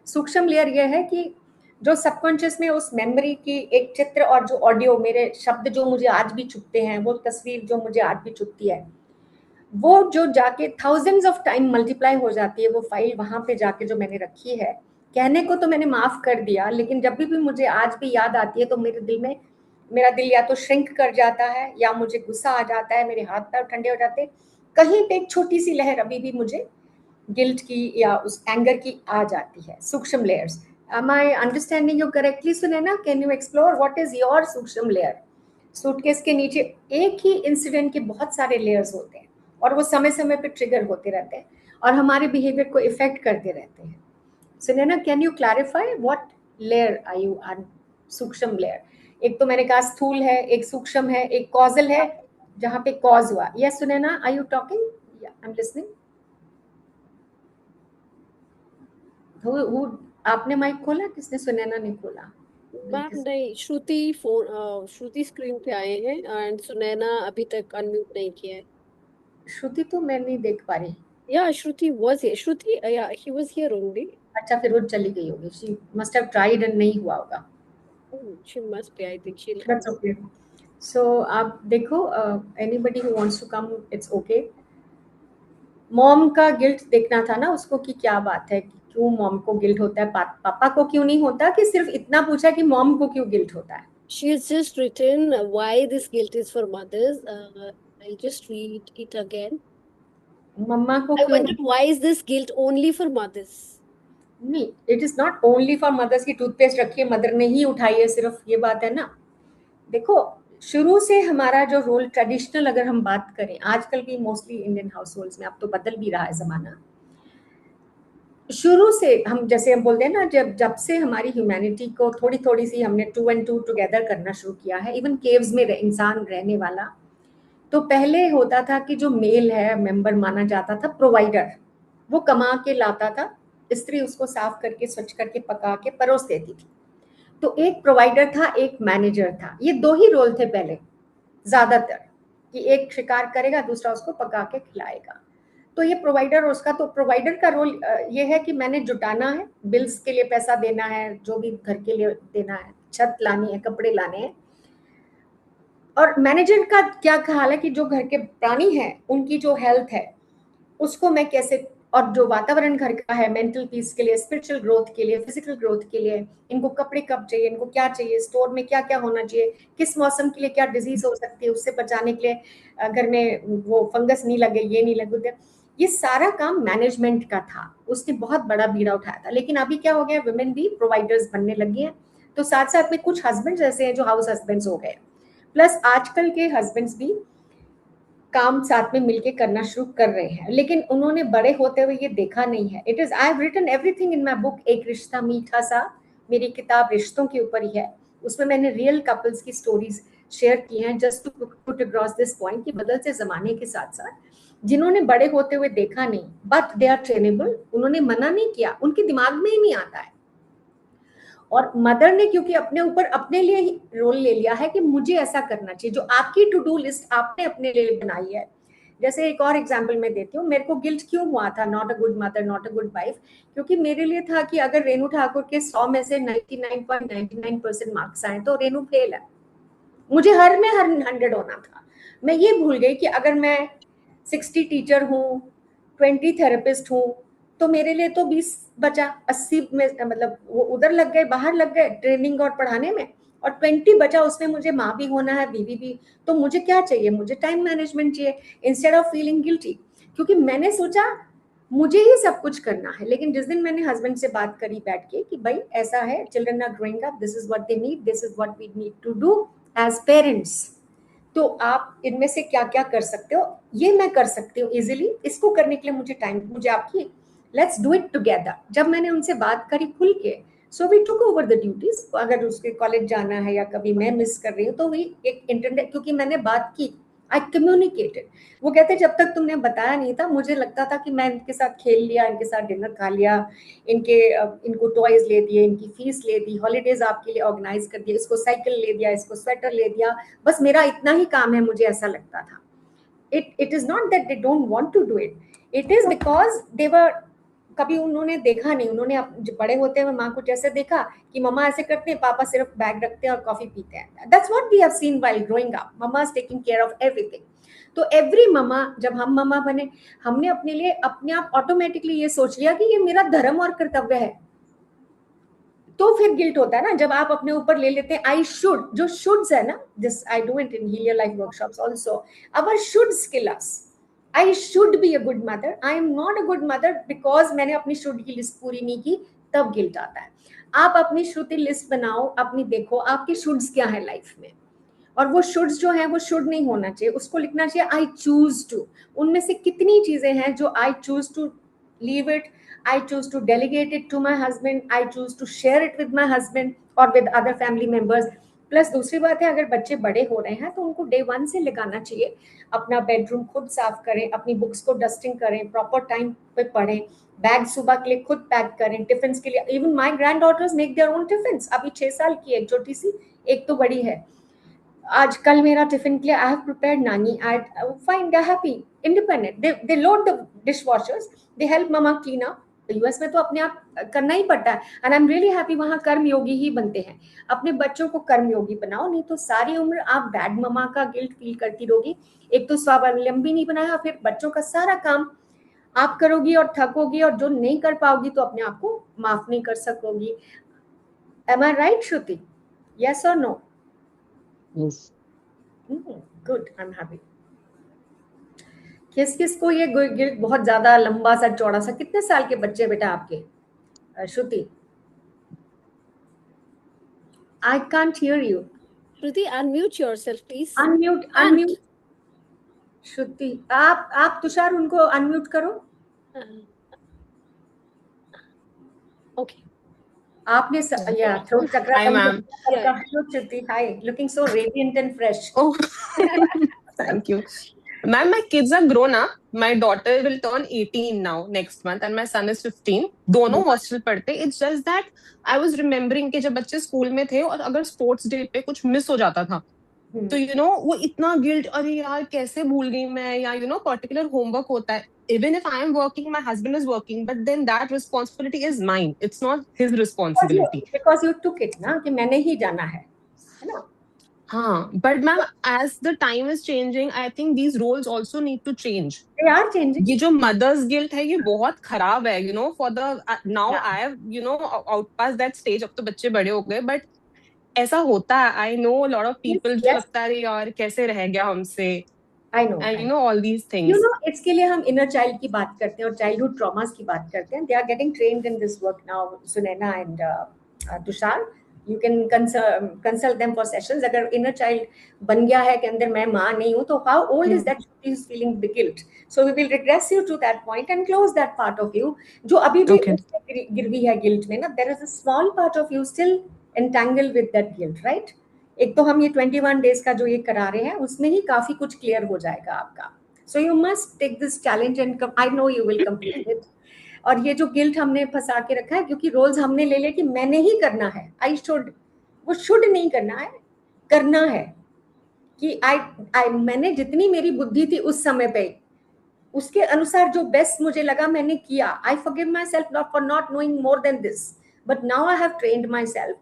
सूक्ष्म लेयर यह है कि जो सबकॉन्शियस में उस मेमोरी की एक चित्र और जो ऑडियो, मेरे शब्द जो मुझे आज भी चुभते हैं, वो तस्वीर जो मुझे आज भी चुभती है, वो जो जाके थाउजेंड्स ऑफ टाइम मल्टीप्लाई हो जाती है वो फाइल वहां पे जाके जो मैंने रखी है। कहने को तो मैंने माफ कर दिया, लेकिन जब भी मुझे आज भी याद आती है तो मेरे दिल में, मेरा दिल या तो श्रिंक कर जाता है या मुझे गुस्सा आ जाता है, मेरे हाथ पैर ठंडे हो जाते हैं। कहीं पे एक छोटी सी लहर अभी भी मुझे गिल्ट की या उस एंगर की आ जाती है। सूक्ष्म layers, am I understanding you correctly Sunaina? can you explore what is your सूक्ष्म लेयर? सूटकेस के नीचे एक ही इंसिडेंट के बहुत सारे लेयर्स होते हैं और वो समय समय पे ट्रिगर होते रहते हैं और हमारे बिहेवियर को इफेक्ट करते रहते हैं। Sunaina, can you clarify what layer are you on? सूक्ष्म लेयर, एक तो मैंने कहा स्थूल है, एक सूक्ष्म है, एक कॉजल है जहां पे कॉज हुआ। Yes Sunaina, are you talking? I am listening. आपने माइक खोला? किसने? सुनैना ने खोला। मैम नहीं, श्रुति स्क्रीन पे आए हैं एंड सुनैना अभी तक अनम्यूट नहीं किया है। श्रुति तो मैं नहीं देख पा रही। या श्रुति वाज हियर, श्रुति या ही वाज हियर ओनली। अच्छा, फिर वो चली गई होगी। She must have tried and नहीं हुआ होगा। She must be, I think she will that's okay. So आप देखो, anybody who wants to come, it's okay. Mom का गिल्ट देखना था ना उसको कि क्या बात है, कि क्यों मॉम को गिल्ट होता है, पापा को क्यों नहीं होता, कि सिर्फ इतना पूछा कि मॉम को क्यों गिल्ट होता है। She has just written why this guilt is for mothers. I'll just read it again. मम्मा को I क्यों wondered why is this guilt only for mothers? नहीं, it is not only for mothers की toothpaste रखी है, mother ने ही उठाई है सिर्फ, ये बात है ना। देखो, शुरू से हमारा जो रोल ट्रेडिशनल, अगर हम बात करें आजकल भी मोस्टली इंडियन हाउस होल्ड्स में, अब तो बदल भी रहा है जमाना। शुरू से हम, जैसे हम बोलते हैं ना, जब से हमारी ह्यूमैनिटी को थोड़ी थोड़ी सी हमने 2 and 2 टुगेदर करना शुरू किया है, इवन केव्स में इंसान रहने वाला, तो पहले होता था कि जो मेल है मेंबर माना जाता था प्रोवाइडर, वो कमा के लाता था, स्त्री उसको साफ करके स्वच्छ करके पका के परोस देती थी। तो एक प्रोवाइडर था, एक मैनेजर था, ये दो ही रोल थे पहले ज्यादातर, कि एक शिकार करेगा, दूसरा उसको पका के खिलाएगा। तो ये प्रोवाइडर, उसका तो प्रोवाइडर का रोल ये है कि मैंने जुटाना है, बिल्स के लिए पैसा देना है, जो भी घर के लिए देना है, छत लानी है, कपड़े लाने हैं। और मैनेजर का क्या हाल है कि जो घर के प्राणी हैं उनकी जो हेल्थ है उसको मैं कैसे, और जो वातावरण घर का है मेंटल पीस के लिए, स्पिरिचुअल ग्रोथ के लिए, फिजिकल ग्रोथ के लिए, इनको कपड़े कब चाहिए, इनको क्या चाहिए, स्टोर में क्या क्या होना चाहिए, किस मौसम के लिए क्या डिजीज हो सकती है, उससे बचाने के लिए घर में वो फंगस नहीं लगे, ये नहीं लगे, ये सारा काम मैनेजमेंट का था। उसने बहुत बड़ा बीड़ा उठाया था। लेकिन अभी क्या हो गया, वुमेन भी प्रोवाइडर्स बनने लगी हैं, तो साथ साथ में कुछ हस्बैंड्स ऐसे हैं जो हाउस हस्बैंड्स हो गए, प्लस आजकल के हस्बैंड्स भी काम साथ में मिलके करना शुरू कर रहे हैं। लेकिन उन्होंने बड़े होते हुए ये देखा नहीं है। It is, I have written everything in my book, एक रिश्ता मीठा सा, मेरी किताब रिश्तों के ऊपर ही है, उसमें मैंने रियल कपल्स की स्टोरीज शेयर की हैं, just to put across this point कि बदलते जमाने के साथ साथ जिन्होंने बड़े होते हुए देखा नहीं, बट दे आर ट्रेनेबल, उन्होंने मना नहीं किया, उनके दिमाग में ही नहीं आता है। और मदर ने क्योंकि अपने ऊपर अपने लिए ही रोल ले लिया है कि मुझे ऐसा करना चाहिए, जो आपकी टू डू लिस्ट आपने अपने लिए बनाई है। जैसे एक और एग्जांपल मैं देती हूँ, मेरे को गिल्ट क्यों हुआ था, not a good mother, not a good wife, क्योंकि मेरे लिए था कि अगर रेणु ठाकुर के 100 में से 99.99% मार्क्स आए तो रेणु फेल है, मुझे हर में 100 होना था। मैं ये भूल गई कि अगर मैं 60 टीचर हूँ, 20 थेरेपिस्ट हूँ, तो मेरे लिए तो 20 बचा, 80 में मतलब वो उधर लग गए, बाहर लग गए ट्रेनिंग और पढ़ाने में, और 20 बचा, उसमें मुझे माँ भी होना है, बीवी भी। तो मुझे क्या चाहिए, मुझे टाइम मैनेजमेंट चाहिए, इंस्टेड ऑफ फीलिंग गिल्टी, क्योंकि मैंने सोचा मुझे ही सब कुछ करना है। लेकिन जिस दिन मैंने हस्बैंड से बात करी बैठ के कि भाई ऐसा है, children are growing up, this is what they need, this is what we need to do as parents, तो आप इनमें से क्या क्या कर सकते हो, ये मैं कर सकती हूँ इजिली, इसको करने के लिए मुझे टाइम, मुझे आपकी, लेट्स डू इट टुगेदर। जब मैंने उनसे बात करी खुल के, so we took over the duties. अगर उसके कॉलेज जाना है या कभी मैं मिस कर रही हूँ तो भी एक इंटरनेट, क्योंकि मैंने बात की, आई कम्युनिकेटेड। वो कहते जब तक तुमने बताया नहीं था मुझे लगता था कि मैं इनके साथ खेल लिया, इनके साथ डिनर खा लिया, इनको टॉयज ले दिए, इनकी फीस ले दी, हॉलीडेज आपके लिए ऑर्गेनाइज कर दिए, इसको साइकिल ले दिया, इसको स्वेटर ले दिया, बस मेरा इतना ही काम है, मुझे ऐसा लगता था। It is not that they don't want to do it, it is because they were, कभी उन्होंने देखा नहीं, उन्होंने बड़े होते हुए माँ को जैसे देखा कि मम्मा ऐसे करते हैं, पापा सिर्फ बैग रखते हैं और कॉफी पीते हैं, that's what we have seen while growing up, mamma is taking care of everything. तो एवरी ममा, जब हम ममा बने, हमने अपने लिए अपने आप ऑटोमेटिकली ये सोच लिया कि ये मेरा धर्म और कर्तव्य है। तो फिर गिल्ट होता है ना जब आप अपने ऊपर ले लेते हैं आई शुड, जो शुड्स है ना, this I do it in heal your life workshops also, our shoulds kill us. I should be a good mother, I am not a good mother because मैंने अपनी शुड की list पूरी नहीं की, तब गिल्ट आता है। आप अपनी श्रुति लिस्ट बनाओ, अपनी देखो आपके शुड्स क्या है लाइफ में, और वो शुड्स जो है वो शुड नहीं होना चाहिए, उसको लिखना चाहिए आई चूज टू। उनमें से कितनी चीजें हैं जो I choose to leave it, I choose to delegate it to my husband, I choose to share it with my husband or with other family members. Plus दूसरी बात है, अगर बच्चे बड़े हो रहे हैं तो उनको डे 1 से लगाना चाहिए, अपना बेडरूम खुद साफ करें, अपनी बुक्स को डस्टिंग करें, प्रॉपर टाइम पे पढ़ें, बैग सुबह के लिए खुद पैक करें, टिफिन के लिए even my granddaughters make their own tiffin. अभी 6 साल की एक छोटी सी, एक तो बड़ी है। आज कल मेरा टिफिन के लिए आई have prepared nani, I fine, they happy, independent, they load the dishwashers, they help mama clean up. US में तो अपने आप करना ही पड़ता है, and I am really happy, वहां कर्म योगी ही बनते हैं। अपने बच्चों को कर्म योगी बनाओ, नहीं तो सारी उम्र आप बैड ममा का गिल्ट फील करती रहोगी। एक तो स्वावलंबी नहीं बनाया, फिर बच्चों का सारा काम आप करोगी और थकोगी, और जो नहीं कर पाओगी तो अपने आप को माफ नहीं कर सकोगी। Am I right Shruti? Yes और no? Yes. Good, I am happy. किस किस को ये गिल्ट बहुत ज्यादा लंबा सा चौड़ा सा, कितने साल के बच्चे बेटा आपके Shruti? I can't hear you. Shruti, unmute yourself please. Unmute Shruti. आप तुषार उनको अनम्यूट करो। ओके, आपने या throat chakra. Hi, ma'am. Hello Shruti, hi, looking so radiant and fresh. Oh, thank you. Ma'am, my kids are grown up. My daughter will turn 18 now next month and my son is 15. दोनों hostel पढ़ते। It's just that I was remembering कि जब बच्चे school में थे और अगर sports day पे कुछ मिस हो जाता था तो वो इतना गिल्ट, अरे यार कैसे भूल गई मैं, या पर्टिकुलर होमवर्क होता है। Even if I am working, my husband is working, but then that responsibility is mine. It's not his responsibility. Because you took it ना कि मैंने ही जाना है ना? हाँ, but ma'am, as the time is changing, I think these roles also need to change. They are changing. ये जो mother's guilt है ये बहुत खराब है, for the now I have out past that stage, अब तो बच्चे बड़े हो गए, but ऐसा होता है। I know a lot of people जो लगता है यार कैसे रह गया हमसे। I know. And all these things. इसके लिए हम inner child की बात करते हैं और childhood traumas की बात करते हैं. They are getting trained in this work now, Sunaina and Tushar. You can consult them for sessions. अगर inner child बन गया है कि अंदर मैं माँ नहीं हूँ, तो how old is that she is feeling the guilt? So we will regress you to that point and close that part of you जो अभी भी गिरवी है guilt में ना. There is a small part of you still entangled with that guilt, right? एक तो हम ये 21 डेज का जो ये करा रहे हैं उसमें ही काफी कुछ क्लियर हो जाएगा आपका. So you must take this challenge and I know you will complete it. और ये जो गिल्ट हमने फंसा के रखा है क्योंकि रोल्स हमने ले लिया कि मैंने ही करना है, आई शुड, वो शुड नहीं करना है, करना है कि आई मैंने जितनी मेरी बुद्धि थी उस समय पे उसके अनुसार जो बेस्ट मुझे लगा मैंने किया. I forgive myself for not knowing more than this, but now I have trained myself.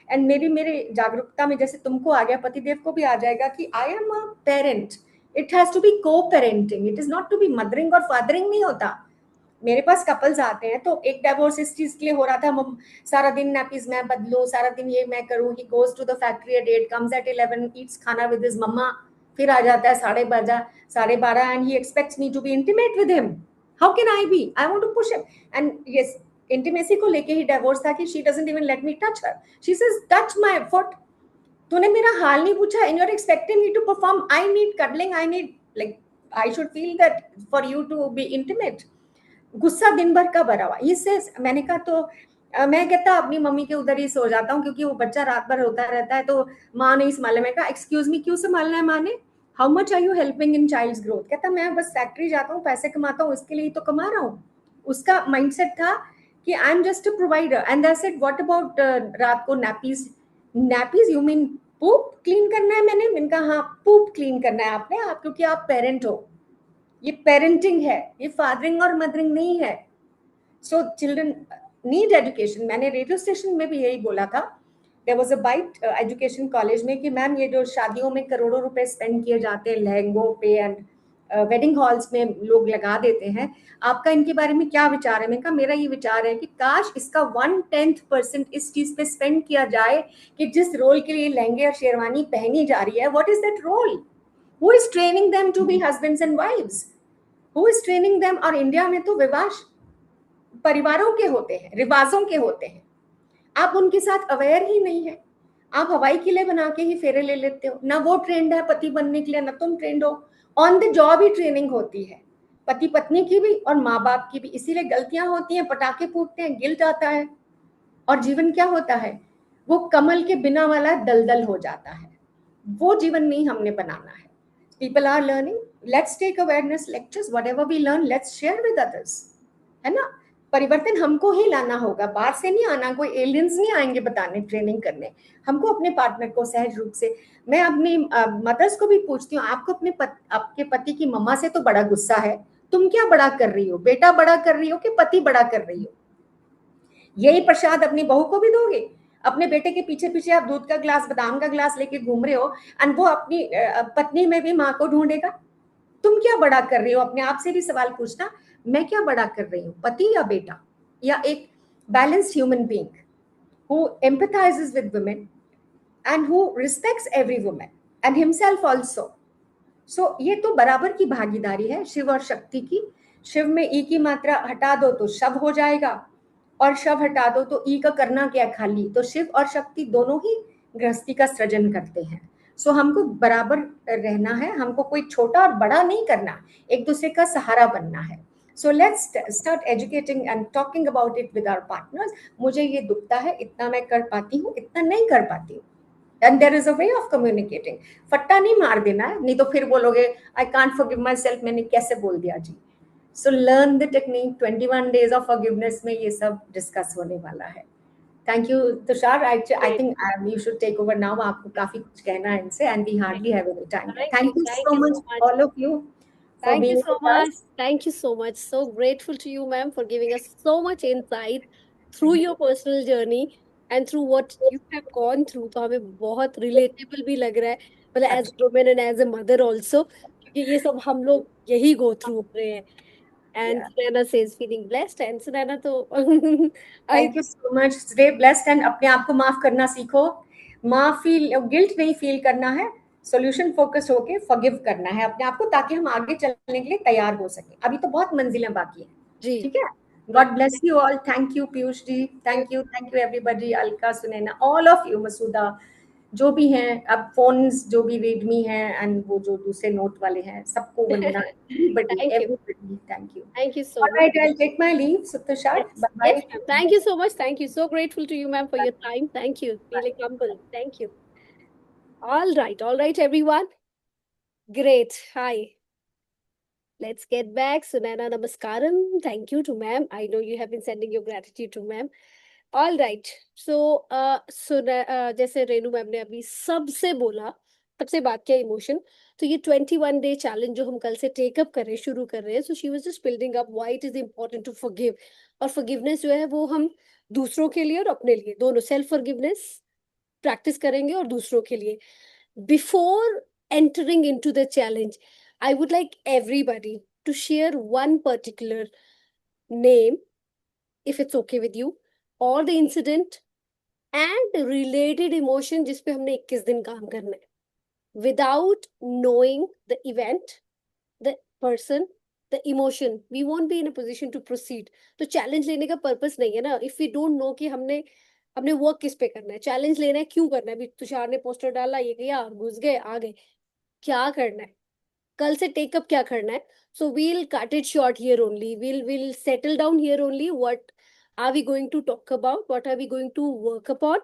And मेरे जागरूकता में जैसे तुमको आ गया, पतिदेव को भी आ जाएगा कि I am a parent. It has to be co parenting, it is not to be mothering और फादरिंग नहीं होता. मेरे पास कपल्स आते हैं तो एक डिवोर्स इस चीज के लिए हो रहा था, सारा दिन नैपीज मैं बदलूं, सारा दिन ये मैं करूं. He goes to the factory at 8, comes at 11, eats खाना विद हिज मम्मा, फिर आ जाता है 12:30 and he expects me to be intimate with him. How can I be? I want to push him. And yes, intimacy को लेके ही divorce था कि she doesn't even let me touch her. She says touch my foot. तूने मेरा हाल नहीं पूछा and you are expecting me to perform. I need cuddling, I need like I should feel that for you to be intimate. गुस्सा दिन भर का भरा हुआ. इससे मैंने कहा तो मैं कहता अपनी मम्मी के उधर ही सो जाता हूँ क्योंकि वो बच्चा रात भर होता रहता है तो माँ नहीं संभालना. मैं कहा एक्सक्यूज मी, क्यों संभालना है माँ ने? How much are you helping in child's growth? कहता मैं बस फैक्ट्री जाता हूँ, पैसे कमाता हूँ, इसके लिए तो कमा रहा हूँ. उसका माइंडसेट था कि I am just a provider. And I said what about रात को nappies you mean poop clean करना है? मैंने कहा हाँ, पूप क्लीन करना है आपने, आप क्योंकि आप पेरेंट हो. ये पेरेंटिंग है, ये फादरिंग और मदरिंग नहीं है. So children need education. मैंने रेडियो स्टेशन में भी यही बोला था. There was a bite education college में कि मैम ये जो शादियों में करोड़ों रुपए स्पेंड किए जाते हैं लहंगों पे एंड वेडिंग हॉल्स में लोग लगा देते हैं, आपका इनके बारे में क्या विचार है? मैंने कहा मेरा ये विचार है कि काश इसका 1/10% इस चीज पे स्पेंड किया जाए कि जिस रोल के लिए लहंगे और शेरवानी पहनी जा रही है, what is that role? Who is training them to be husbands and wives? Who is training them? और इंडिया में तो विवाह परिवारों के होते हैं, रिवाजों के होते हैं, आप उनके साथ अवेयर ही नहीं है। आप हवाई किले बना के ही फेरे ले लेते हो, ना वो ट्रेंड है पति बनने के लिए, ना तुम ट्रेंड हो। On the job he training होती है, पति पत्नी की भी और माँ बाप की भी। इसीलिए गलतियां होती हैं, पटाखे फूटते हैं, गिल्ट आता है, और जीवन क्या होता है, वो कमल के बिना वाला दलदल हो जाता है। वो जीवन नहीं हमने बनाना है। People are learning, let's take awareness lectures, whatever we learn let's share with others, है ना। परिवर्तन हमको ही लाना होगा, बाहर से नहीं आना, कोई एलियंस नहीं आएंगे बताने, ट्रेनिंग करने। हमको अपने पार्टनर को सहज रूप से, मैं अपनी मदर्स को भी पूछती हूँ, आपको आपके पति की मम्मा से तो बड़ा गुस्सा है, तुम क्या बड़ा कर रही हो? बेटा बड़ा कर रही हो कि पति बड़ा कर रही हो? यही प्रसाद अपनी बहू को भी दोगे? अपने बेटे के पीछे पीछे आप दूध का ग्लास, बादाम का ग्लास लेके घूम रहे हो, और वो अपनी पत्नी में भी माँ को ढूंढेगा। तुम क्या बड़ा कर रही हो? अपने आप से भी सवाल पूछना, मैं क्या बड़ा कर रही हूँ, पति या बेटा, या एक balanced human being who empathizes with women and who respects every woman and himself also. So ये तो बराबर की भागीदारी है शिव और शक्ति की। शिव में ई की मात्रा हटा दो तो शव हो जाएगा, और शव हटा दो तो ई का करना क्या खाली। तो शिव और शक्ति दोनों ही गृहस्थी का सृजन करते हैं। सो हमको बराबर रहना है, हमको कोई छोटा और बड़ा नहीं करना, एक दूसरे का सहारा बनना है। So let's start educating and talking about it with our partners. मुझे ये दुखता है, इतना मैं कर पाती हूँ, इतना नहीं कर पाती हूँ, and there is a way of communicating. फट्टा नहीं मार देना है, नहीं तो फिर बोलोगे I can't forgive myself, मैंने कैसे बोल दिया जी। So learn the technique, 21 days of forgiveness में ये सब डिस्कस होने वाला है। Thank you Tushar, I think you should take over now. आपको काफी कुछ कहना है इनसे, and we hardly have any time. Thank you so much all of you for Thank you being so with much. us. Thank you so much. So grateful to you, ma'am, for giving us so much insight through your personal journey and through what you have gone through. तो हमें बहुत relatable भी लग रहा है, मतलब as a woman and as a mother also, क्योंकि ये सब हम लोग यही go through रहे हैं. And Yeah. Sunaina says feeling blessed, and Sunaina तो I thank you so much, stay blessed, and अपने आप को माफ करना सीखो। माफी, गिल्ट नहीं फील करना है, सॉल्यूशन फोकस होके फॉरगिव करना है अपने आप को, ताकि हम आगे चलने के लिए तैयार हो सके। अभी तो बहुत मंजिलें बाकी हैं, जी ठीक है। God bless you all. Thank you Piyush ji, thank you everybody, Alka, Sunaina, all of you, Masooda, जो भी हैं, अब फोन्स जो भी रीडमी हैं एंड वो जो दूसरे नोट वाले हैं, सबको Vandana. Everybody thank you. Thank you so All much. right, I'll take my leave. Sutushar, Yes, bye-bye. yes, ma'am. Thank you so much. Thank you. So grateful to you, ma'am, for your time. Thank you. Feeling humble. Thank you. All right, everyone. Great. Hi. Let's get back. Sunaina Namaskaram. Thank you to ma'am. I know you have been sending your gratitude to ma'am. All right. So, जैसे Renu ma'am ने अभी सबसे बोला, सबसे बात किया emotion, तो ये 21 डे चैलेंज जो हम कल से टेकअप कर रहे हैं, शुरू कर रहे हैं, so she was just building up why it is important to forgive. और फॉरगिवनेस जो है वो हम दूसरों के लिए और अपने लिए दोनों, सेल्फ फॉरगिवनेस प्रैक्टिस करेंगे और दूसरों के लिए। Before entering into the challenge, I would like everybody to share one particular name, if it's okay with you, or the incident and related emotion जिस पे हमने 21 दिन काम करना है, without knowing the event, the person, the emotion, we won't be in a position to proceed. तो challenge लेने का पर्पस नहीं है ना, इफ वी डोंट नो कि हमने हमने वर्क किस पे करना है, चैलेंज लेना है, क्यों करना है, अभी तुषार ने पोस्टर डाला, ये किया, घुस गए, आ गए, क्या करना है, कल से टेकअप क्या करना है। So we'll cut it short here only, will settle down here only, what are we going to talk about, what are we going to work upon,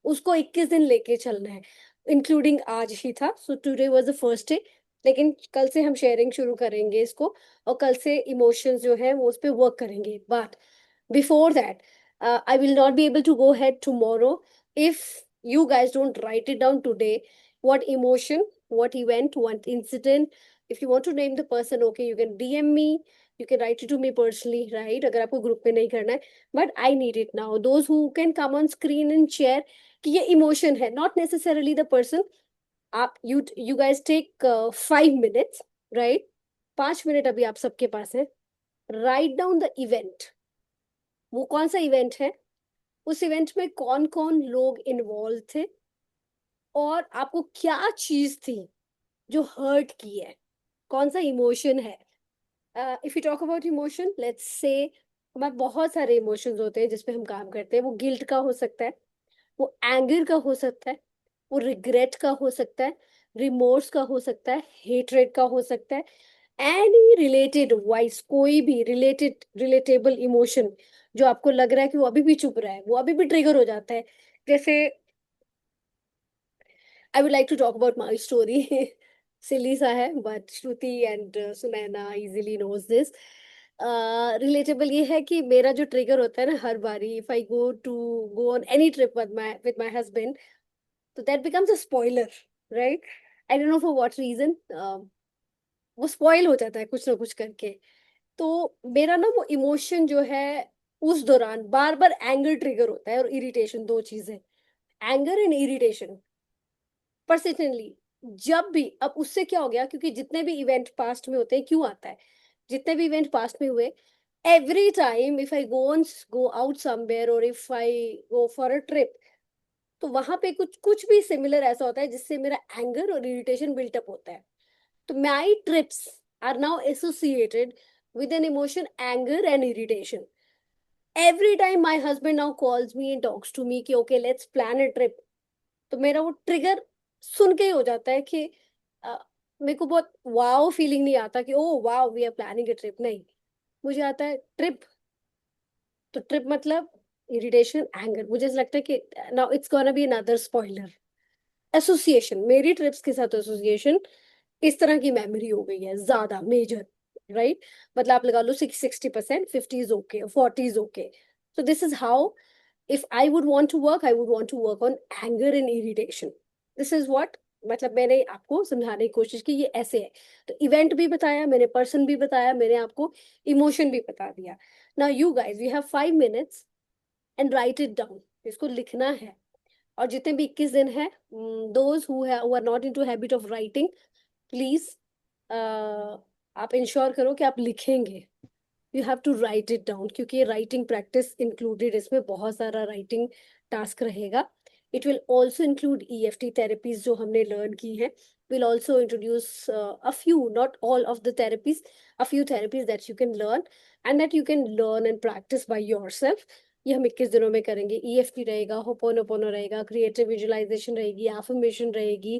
उसको 21 दिन लेके चलना है, इंक्लूडिंग आज ही था। So today was the first day, लेकिन कल से हम शेयरिंग शुरू करेंगे इसको, और कल से इमोशंस जो है वो उस पर वर्क करेंगे। But before that, I will not be able to go ahead tomorrow if you guys don't write it down today. What emotion, what event, what incident. If you want to name the person, okay, you can DM me, you can write it to me personally, right? अगर आपको group में नहीं करना है, but I need it now. Those who can come on screen and share कि ये emotion है, not necessarily the person. आप you guys take 5 minutes, right? 5 minute अभी आप सबके पास है. Write down the event. वो कौन सा इवेंट है, उस इवेंट में कौन कौन लोग इन्वॉल्व थे, और आपको क्या चीज थी जो हर्ट की है, कौन सा इमोशन है. If you talk about emotion, let's say हमारे बहुत सारे इमोशंस होते हैं जिसपे हम काम करते हैं. वो गिल्ट का हो सकता है, वो एंगर का हो सकता है, वो रिग्रेट का हो सकता है, रिमोर्स का हो सकता है, हेट्रेड का हो सकता है. एनी रिलेटेड वाइज, कोई भी रिलेटेबल इमोशन जो आपको लग रहा है कि वो अभी भी चुप रहा है, वो अभी भी ट्रिगर हो जाता है. जैसे I would like to talk about my story. Silly सा है, but Shruti and Sunaina easily knows this. Relatable ये है कि मेरा जो ट्रिगर होता है ना हर बारी, if I go on any trip with my husband, तो that becomes a spoiler, right? I don't know for what reason. वो स्पॉइल हो जाता है कुछ ना कुछ करके. तो मेरा ना वो इमोशन जो है, उस दौरान बार बार एंगर ट्रिगर होता है और इरिटेशन, दो चीजें. Anger and irritation personally. जब भी, अब उससे क्या हो गया, क्योंकि जितने भी इवेंट पास्ट में होते हैं, क्यों आता है, जितने भी इवेंट पास्ट में हुए, every time if I go out somewhere और if I go for a trip, तो वहां पे कुछ कुछ भी सिमिलर ऐसा होता है जिससे मेरा एंगर और इरिटेशन बिल्टअप होता है. तो my trips are now associated with an emotion anger and irritation. Every time my husband now calls me and talks to me कि okay let's plan a trip, तो मेरा वो ट्रिगर सुन के ही हो जाता है कि अ, मेरे को बहुत वाओ फीलिंग नहीं आता कि oh wow we are planning a trip. नहीं, मुझे आता है ट्रिप. तो ट्रिप मतलब इरिटेशन, एंगर. मुझे ऐसा लगता है कि now it's gonna be another spoiler. Association, मेरी ट्रिप्स के साथ एसोसिएशन इस तरह की मेमोरी हो गई है ज्यादा मेजर, राइट. मतलब आप लगा लो 60%, 50 is okay, 40 is okay. So this is how, if I would want to work, I would want to work on anger and irritation. This is what, मतलब मैंने आपको समझाने की कोशिश की ये ऐसे है. तो इवेंट भी बताया मैंने, पर्सन भी बताया मैंने, आपको इमोशन भी बता दिया. Now you guys, you have 5 minutes and write it down. इसको लिखना है. और जितने भी 21 दिन है, those who are not into habit of writing, please आप इंश्योर करो कि आप लिखेंगे. You have to write it down, क्योंकि ये राइटिंग प्रैक्टिस इंक्लूडेड, इसमें बहुत सारा राइटिंग टास्क रहेगा. It will also include EFT therapies जो हमने लर्न की है. Will also introduce a few, not all of the therapies, a few therapies that you can learn and that you can learn and practice by yourself. ये हम 21 दिनों में करेंगे. EFT रहेगा, होपोनोपोनो रहेगा, क्रिएटिव विजुअलाइजेशन रहेगी, एफर्मेशन रहेगी,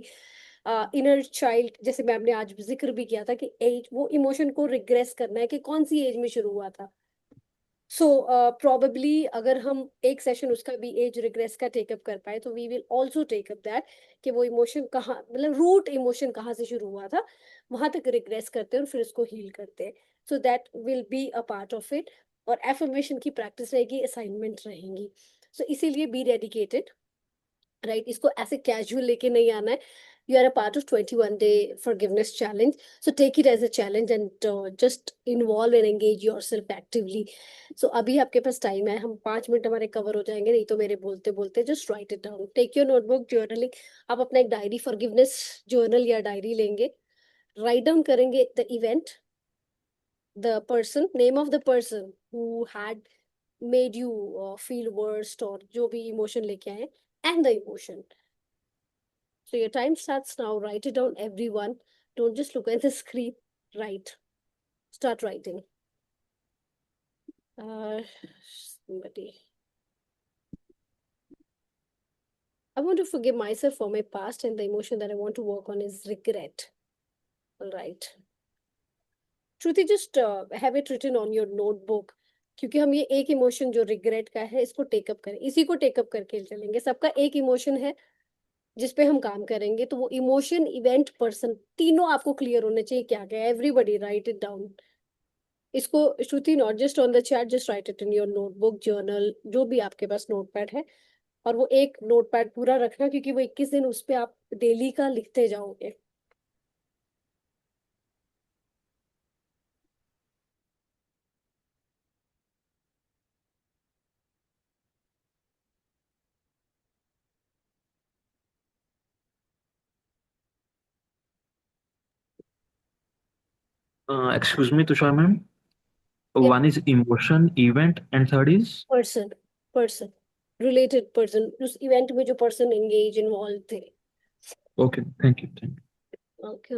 inner child, जैसे मैम ने आज जिक्र भी किया था कि एज, वो इमोशन को रिग्रेस करना है कि कौन सी एज में शुरू हुआ था. सो प्रोबेबली अगर हम एक सेशन उसका भी एज रिग्रेस का टेकअप कर पाए, तो we will also take up that कि वो इमोशन कहाँ, मतलब रूट इमोशन कहाँ से शुरू हुआ था, वहां तक रिग्रेस करते हैं और फिर उसको हील करते हैं. So that will be a part of it. और एफर्मेशन की प्रैक्टिस रहेगी, असाइनमेंट रहेंगी. सो इसीलिए बी डेडिकेटेड, राइट. इसको ऐसे कैजुअल लेके नहीं आना है. You are a part of 21-day forgiveness challenge. So take it as a challenge and just involve and engage yourself actively. So अभी आपके पास टाइम है, हम 5 मिनट हमारे कवर हो जाएंगे, नहीं तो मेरे बोलते बोलते just write it down. Take your notebook, journaling. आप अपना एक डायरी, forgiveness journal या डायरी लेंगे, write down करेंगे the event, the person, name of the person who had made you feel worst, और जो भी emotion लेके आए, and the emotion. So your time starts now. Write it down, everyone. Don't just look at the screen. Write. Start writing. Somebody. I want to forgive myself for my past, and the emotion that I want to work on is regret. All right. Shruti, just have it written on your notebook. क्योंकि हम ये एक emotion जो regret का है, इसको take up करें, इसी को टेकअप करके चलेंगे. सबका एक इमोशन है जिसपे हम काम करेंगे. तो वो इमोशन, इवेंट, पर्सन, तीनों आपको क्लियर होने चाहिए क्या क्या. Everybody write it down. इसको Shruti, not just on the chat, just write it in your notebook, journal, जो भी आपके पास नोटपैड है. और वो एक नोटपैड पूरा रखना, क्योंकि वो 21 दिन उस पे आप डेली का लिखते जाओगे. Excuse me, Tushar ma'am. Yeah, One is emotion, event, and third is person, person, related person, उस event में जो person engage involved थे. okay. Thank you. Thank you. Okay.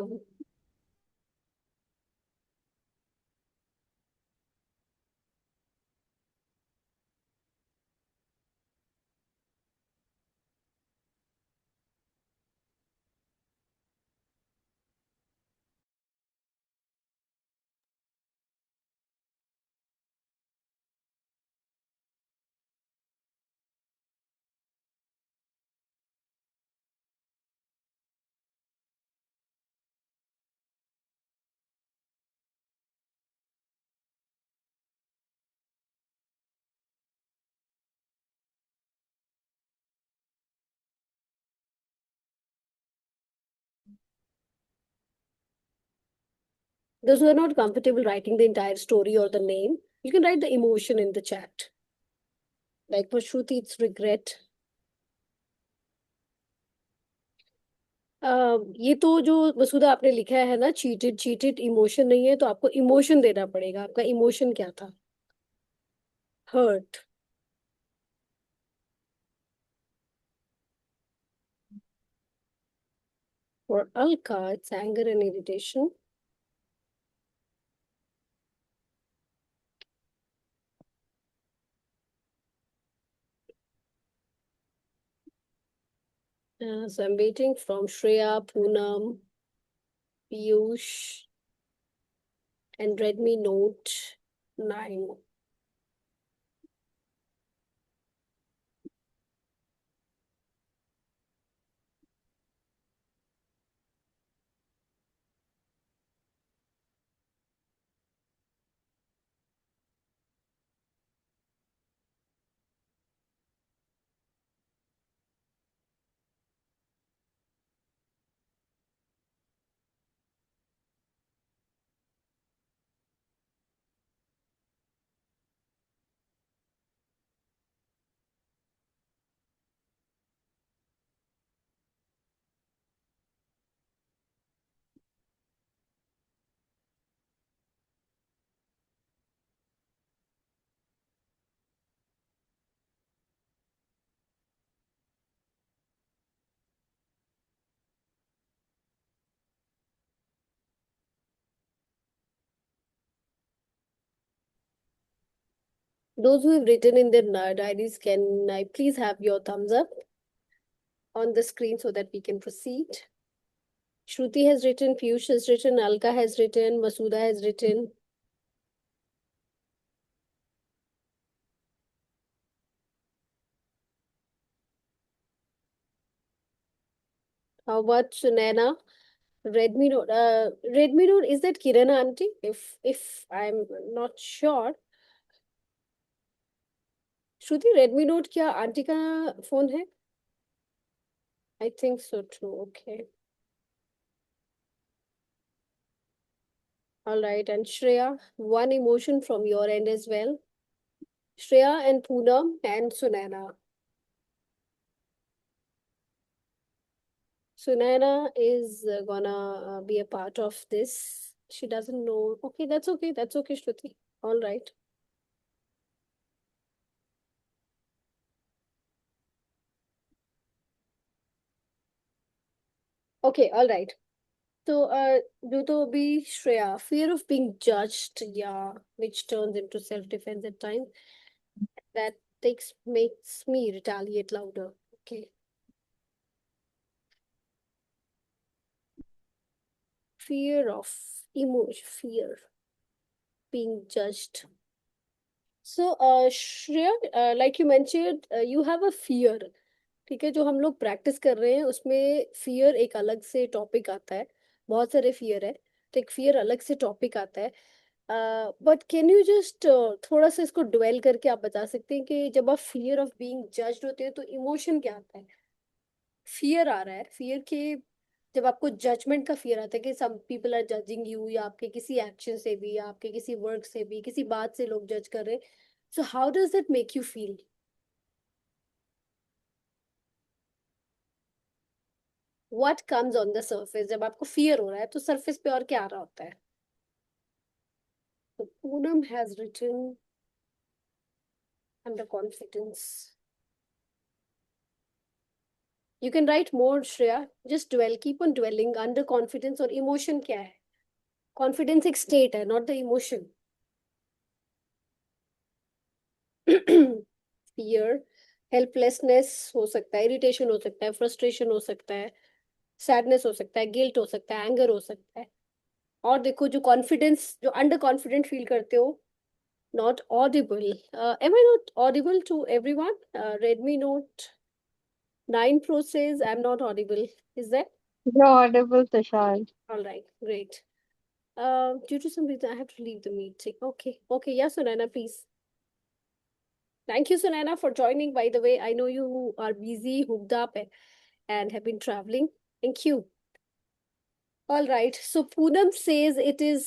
Those who are not comfortable writing the entire story or the name, you can write the emotion in the chat. Like for Shruti, it's regret. ये तो जो वसुधा आपने लिखा है ना, cheated cheated emotion नहीं है, तो आपको इमोशन देना पड़ेगा. आपका इमोशन क्या था? Hurt. For Alka, it's anger and irritation. So I'm waiting from Shreya, Poonam, Piyush, and Redmi Note 9. Those who have written in their diaries, can I please have your thumbs up on the screen so that we can proceed? Shruti has written, Piyush has written, Alka has written, Masuda has written. How about Sunaina? Redmi Note. Redmi Note, is that Kirana auntie? If I'm not sure. Shruti, Redmi Note क्या aunty का phone है? I think so too. Okay. All right. And Shreya, one emotion from your end as well. Shreya and Poonam and Sunaina. Sunaina is gonna be a part of this. She doesn't know. Okay, that's okay. That's okay, Shruti. All right. Okay, all right. So, do to be Shreya, fear of being judged, yeah, which turns into self-defense at times. That makes me retaliate louder. Okay. Fear of emotion, fear being judged. So, Shreya, like you mentioned, you have a fear. ठीक है, जो हम लोग practice कर रहे हैं उसमें fear एक अलग से टॉपिक आता है. बहुत सारे फियर है, तो एक फियर अलग से टॉपिक आता है. बट कैन यू जस्ट थोड़ा सा इसको ड्वेल करके आप बता सकते हैं कि जब आप फियर ऑफ बीइंग जज्ड होते हैं तो इमोशन क्या आता है? फियर आ रहा है, फियर के जब आपको जजमेंट का फियर आता है कि some people are judging you, या आपके किसी एक्शन से भी, या आपके किसी वर्क से भी, किसी बात से लोग जज कर रहे हैं, so how does that make you feel? What comes on the surface जब आपको फियर हो रहा है, तो सरफेस पे और क्या आ रहा होता है? Poonam has written underconfidence. You can write more, Shreya. Just dwell, keep on dwelling. Underconfidence और emotion क्या है? Confidence एक state है, not the emotion. Fear, helplessness हो सकता है, irritation हो सकता है, frustration हो सकता है, sadness हो सकता है, guilt हो सकता है, anger हो सकता है. और देखो जो confidence, जो under confident feel करते हो, not audible. Am I not audible to everyone? Redmi Note 9 Pro says I'm not audible. Is that? You're audible, Tushar. All right, great. Due to some reason, I have to leave the meeting. Okay, okay. Yeah, Sunana, please. Thank you, Sunana, for joining. By the way, I know you are busy, hooked up, and have been traveling. Thank you. All right. So Poonam says it is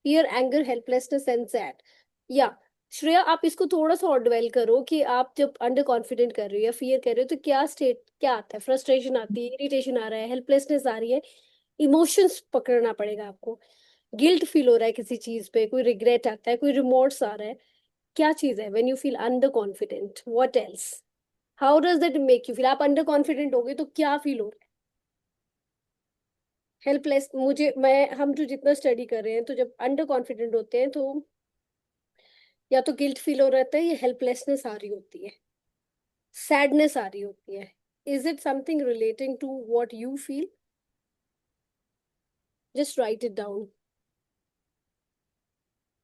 fear, anger, helplessness, and sad. Yeah. Shreya आप इसको थोड़ा सा और डिवेल करो कि आप जब under confident कर रहे हो या फियर कर रहे हो तो क्या स्टेट क्या आता है? फ्रस्ट्रेशन आती है, इरिटेशन आ रहा है, हेल्पलेसनेस आ रही है, इमोशंस पकड़ना पड़ेगा आपको, गिल्ट फील हो रहा है किसी चीज पे, कोई रिग्रेट आता है, कोई रिमोर्स आ रहा है, क्या चीज है? When you feel under confident, what else? How does that make you feel? आप अंडर कॉन्फिडेंट हो गए तो क्या फील हो रहा है? हेल्पलेस, हम जो जितना स्टडी कर रहे हैं तो जब अंडर कॉन्फिडेंट होते हैं तो या तो गिल्ट फील हो रहता है या हेल्पलेसनेस आ रही होती है, सैडनेस आ रही होती है. Is it something relating to what you feel? Just write it down,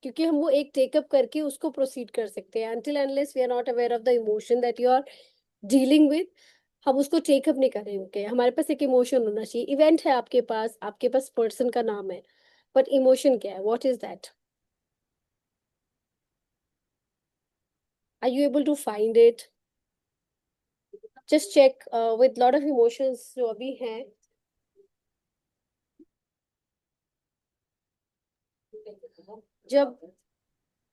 क्योंकि हम वो एक टेकअप करके उसको प्रोसीड कर सकते हैं. Until unless we are not aware of the emotion that you are dealing with, हम उसको टेकअप नहीं करेंगे. हमारे पास एक इमोशन होना चाहिए. इवेंट है आपके पास पर्सन का नाम है, बट इमोशन क्या है? What is that? Are you able to find it? Just check with lot of emotions जो अभी हैं. जब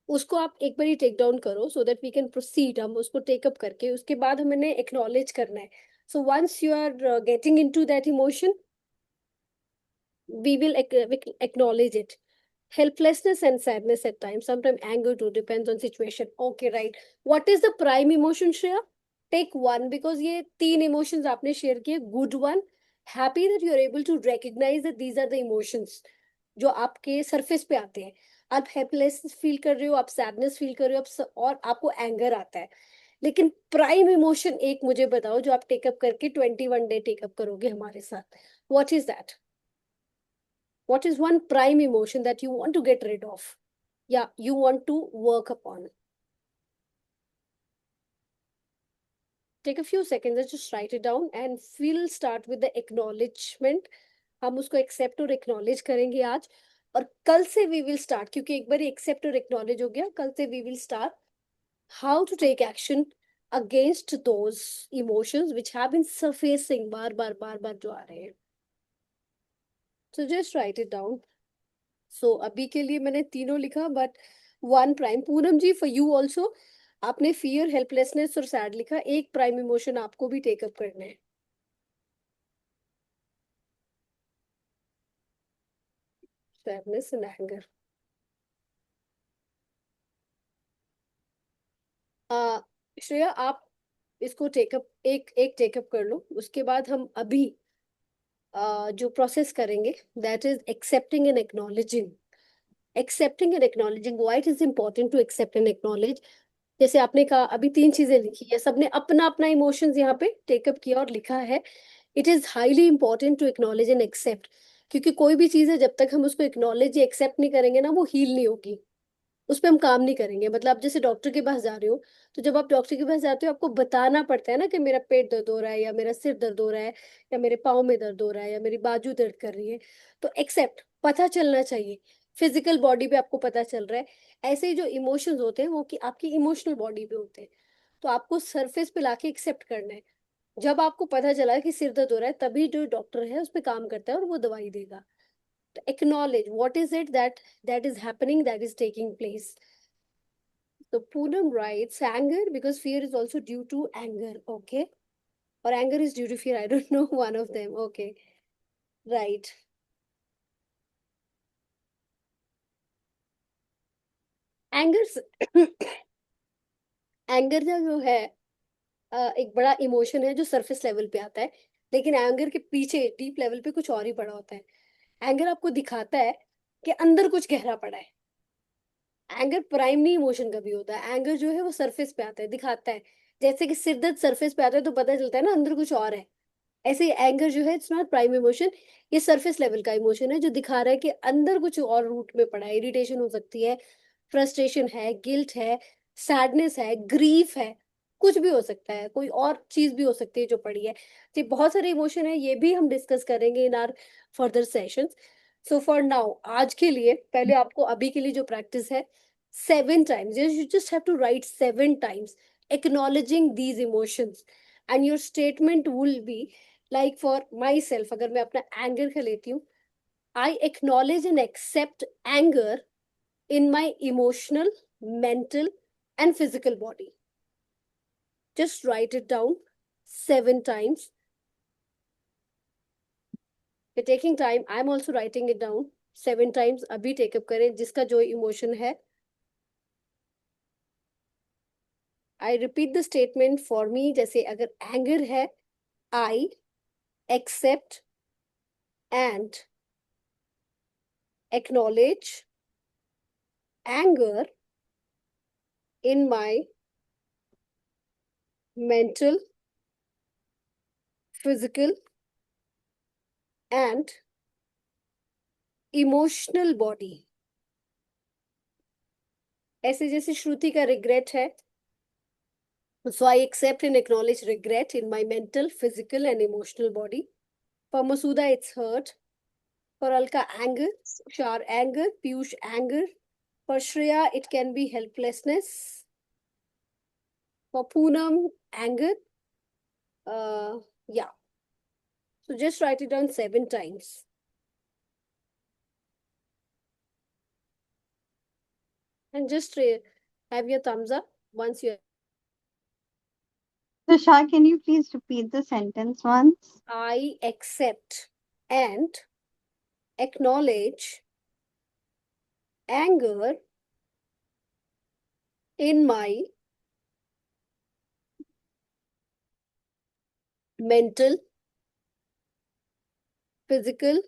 उसको आप एक बार टेक डाउन करो so that we can proceed, हम उसको टेकअप करके उसके बाद हमें एक्नॉलेज करना है. So once you are getting into that emotion, we will acknowledge it. Helplessness and sadness at times, sometimes anger too, depends on situation. Okay, right. What is the prime emotion, Shreya? Take one, because ये तीन emotions आपने share किए. Good one, happy that you are able to recognize that these are the emotions जो आपके surface पे आते हैं. आप helpless feel कर रहे हो, आप sadness feel कर रहे हो, और आपको anger आता है. लेकिन प्राइम इमोशन एक मुझे बताओ जो आप टेकअप करके 21 डे टेकअप करोगे हमारे साथ. What is that? What is one prime emotion that you want to get rid of? Yeah, you want to work upon. Take a few seconds and just write it down, and we'll start with the acknowledgement. हम उसको accept और acknowledge करेंगे आज, और कल से we will start, क्योंकि एक बार accept और acknowledge हो गया, कल से we will start how to take action against those emotions which have been surfacing बार बार जो आ रहे हैं. So just write it down. सो अभी के लिए मैंने तीनों लिखा, but one prime. Poonam ji, for you also, आपने फियर, हेल्पलेसनेस और सैड लिखा. एक प्राइम इमोशन आपको भी टेकअप करना है. Sadness and anger. श्रेया, आप इसको टेकअप एक एक टेकअप कर लो. उसके बाद हम अभी जो प्रोसेस करेंगे that is accepting and acknowledging. Accepting and acknowledging, why it is important to accept and acknowledge. जैसे आपने कहा अभी तीन चीजें लिखी है, सबने अपना अपना इमोशंस यहाँ पे टेकअप किया और लिखा है. It is highly important to acknowledge and accept, क्योंकि कोई भी चीज है जब तक हम उसको एक्नॉलेज या एक्सेप्ट नहीं करेंगे ना, वो हील नहीं होगी, उस पर हम काम नहीं करेंगे. मतलब आप जैसे डॉक्टर के पास जा रहे हो, तो जब आप डॉक्टर के पास जाते हो आपको बताना पड़ता है ना कि मेरा पेट दर्द हो रहा है, या मेरा सिर दर्द हो रहा है, या मेरे पाँव में दर्द हो रहा है, या मेरी बाजू दर्द कर रही है. तो एक्सेप्ट, पता चलना चाहिए. फिजिकल बॉडी पे आपको पता चल रहा है. ऐसे ही जो इमोशंस होते हैं वो कि आपकी इमोशनल बॉडी पे होते हैं. तो आपको सरफेस पे लाके एक्सेप्ट करना है. जब आपको पता चला कि सिर दर्द हो रहा है, तभी जो डॉक्टर है उस पर काम करता है और वो दवाई देगा. तो acknowledge what is it that is happening, that is taking place. So Poonam writes anger because fear is also due to anger. Okay. Or anger is due to fear. I don't know one of them. Okay. Right. Anger anger जो है एक बड़ा emotion है जो surface level पे आता है, लेकिन एंगर के पीछे डीप लेवल पे कुछ और ही पड़ा होता है। एंगर आपको दिखाता है कि अंदर कुछ गहरा पड़ा है। एंगर प्राइमरी इमोशन कभी होता है, एंगर जो है वो सरफेस पे आता है, दिखाता है। जैसे कि सिर दर्द सरफेस पे आता है तो पता चलता है ना अंदर कुछ और है। ऐसे ही एंगर जो है इट्स नॉट प्राइम इमोशन, ये सरफेस लेवल का इमोशन है जो दिखा रहा है कि अंदर कुछ और रूट में पड़ा है। इरिटेशन हो सकती है, फ्रस्ट्रेशन है, गिल्ट है, सैडनेस है, ग्रीफ है, कुछ भी हो सकता है, कोई और चीज भी हो सकती है जो पड़ी है। तो बहुत सारे इमोशन है, ये भी हम डिस्कस करेंगे इन are further sessions. So for now, आज के लिए पहले आपको अभी के लिए जो प्रैक्टिस है, 7 times you just have to write 7 times acknowledging these emotions, and your statement will be like, for myself अगर मैं अपना एंगर का लेती हूँ, I acknowledge and accept anger in my emotional, mental and physical body. Just write it down 7 times. You're taking time, I'm also writing it down 7 times. अभी take up करें जिसका जो इमोशन है। I repeat the statement for me, जैसे अगर anger है, I accept and acknowledge anger in my mental, physical and emotional body. ऐसे जैसे श्रुति का रिग्रेट है, so I accept and acknowledge regret in my mental, physical and emotional body. For Masuda, it's hurt. For Alka, anger. Shar, anger. Piyush, anger. For Shreya, it can be helplessness. For Poonam, anger. Yeah. So just write it down 7 times. And just have your thumbs up once you. Tushar, can you please repeat the sentence once? I accept and acknowledge anger in my mental, physical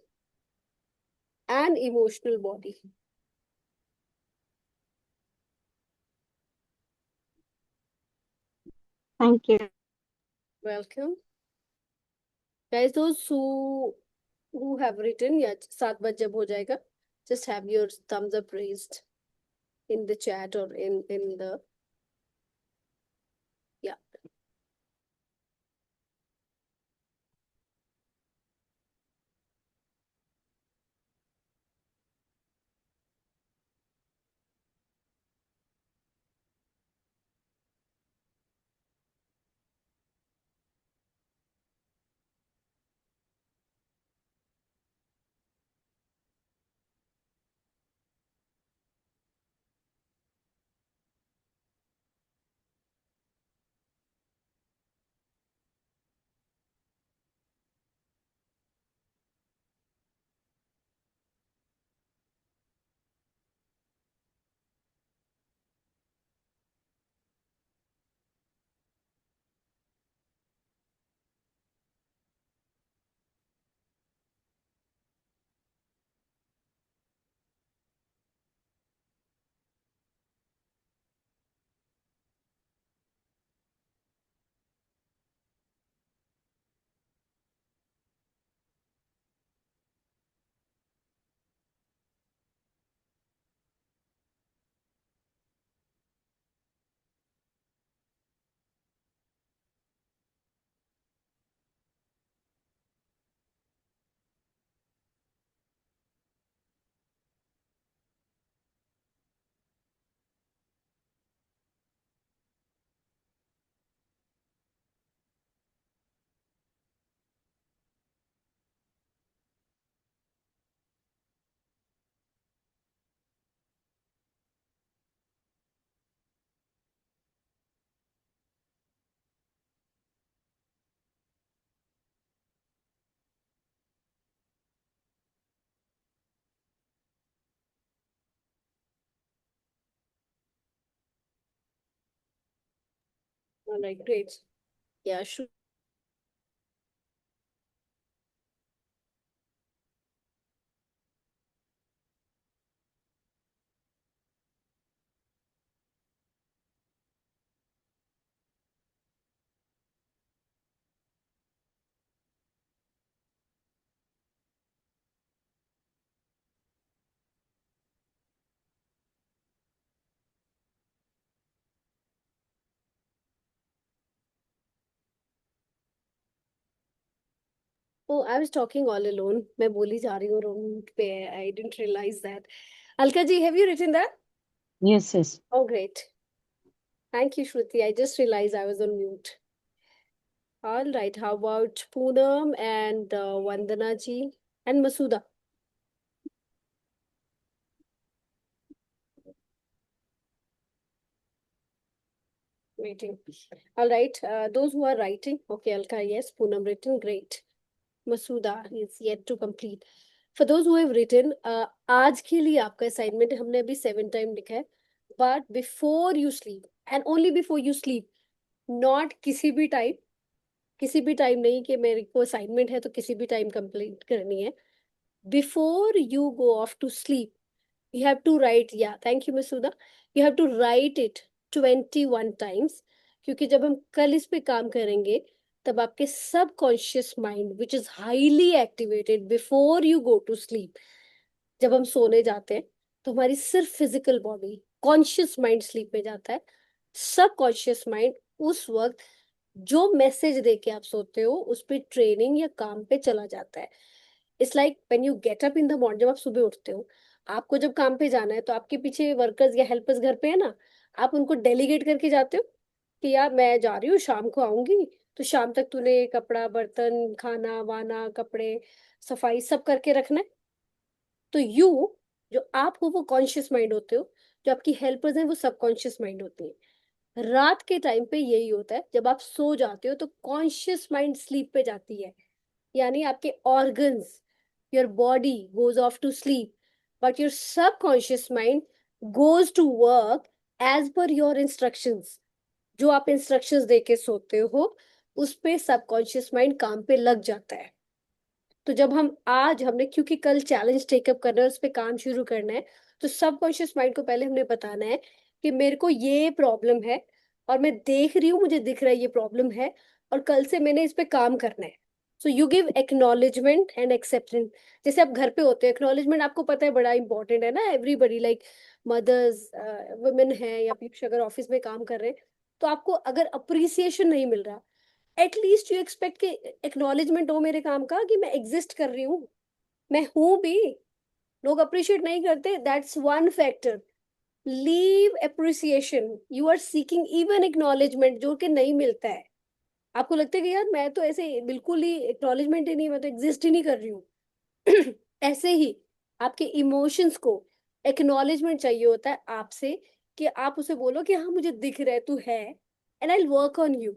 and emotional body. Thank you. Welcome. Guys, those who have written, yeah, 7 बार जब हो जाएगा, just have your thumbs up raised in the chat or in the, yeah. All right, great. Yeah, sure. Oh, I was talking all alone. मैं बोली जा रही हूँ room पे. I didn't realize that. Alka ji, have you written that? Yes, yes. Oh, great. Thank you, Shruti. I just realized I was on mute. All right. How about Poonam and Vandana ji and Masuda? Waiting. All right. Those who are writing. Okay, Alka, yes. Poonam written. Great. Masuda is yet to complete. For those who have written, आज के लिए आपका assignment हमने अभी 7 time लिखा है. But before you sleep, and only before you sleep, not किसी भी टाइम नहीं कि मेरे को असाइनमेंट है तो किसी भी टाइम कंप्लीट करनी है. Before you go off to sleep, you have to write. Yeah, thank you, Masuda. You have to write it 21 times. क्योंकि जब हम कल इस पे काम करेंगे तब आपके subconscious mind which is highly activated before you go to sleep, जब हम सोने जाते हैं तो हमारी सिर्फ physical body, conscious mind sleep में जाता है. सबकॉन्शियस माइंड उस वक्त जो मैसेज दे के आप सोते हो उस पे ट्रेनिंग या काम पे चला जाता है. It's like when you get up in the morning, जब आप सुबह उठते हो, आपको जब काम पे जाना है तो आपके पीछे वर्कर्स या हेल्पर्स घर पे है ना, आप उनको डेलीगेट करके जाते हो कि यार मैं जा रही हूँ, शाम को आऊंगी, तो शाम तक तूने कपड़ा बर्तन खाना वाना कपड़े सफाई सब करके रखना है. तो यू, जो आप हो वो कॉन्शियस माइंड होते हो, जो आपकी हेल्पर्स हैं वो सबकॉन्शियस माइंड होती है. रात के टाइम पे यही होता है, जब आप सो जाते हो तो कॉन्शियस माइंड स्लीप पे जाती है. यानी आपके organs, your body goes off to sleep, but your subconscious mind goes to work as per your instructions. जो आप इंस्ट्रक्शंस दे के सोते हो उस पे सबकॉन्शियस माइंड काम पे लग जाता है. तो जब हम आज हमने, क्योंकि कल चैलेंज टेकअप करना है, उस पे काम शुरू करना है, तो सबकॉन्शियस माइंड को पहले हमने बताना है कि मेरे को ये प्रॉब्लम है और मैं देख रही हूँ, मुझे दिख रहा है ये प्रॉब्लम है और कल से मैंने इस पे काम करना है. So you give acknowledgement and acceptance. जैसे आप घर पे होते हो, एक्नॉलेजमेंट आपको पता है बड़ा इंपॉर्टेंट है ना. एवरीबडी लाइक मदर्स, वुमेन है या पीछे अगर ऑफिस में काम कर रहे हैं, तो आपको अगर अप्रिसिएशन नहीं मिल रहा, एटलीस्ट यू एक्सपेक्ट कि एक्नॉलेजमेंट हो मेरे काम का, कि मैं एग्जिस्ट कर रही हूँ, मैं हूं भी. लोग अप्रिशिएट नहीं करते, that's one factor. Leave appreciation, you are seeking even acknowledgement जो कि नहीं मिलता है. आपको लगता है कि यार मैं तो ऐसे बिल्कुल ही एक्नॉलेजमेंट ही नहीं, मैं तो एग्जिस्ट ही नहीं कर रही हूँ. ऐसे ही आपके इमोशंस को एक्नॉलेजमेंट चाहिए होता है आपसे, कि आप उसे बोलो कि हाँ मुझे दिख रहा है तू है, and I work on you,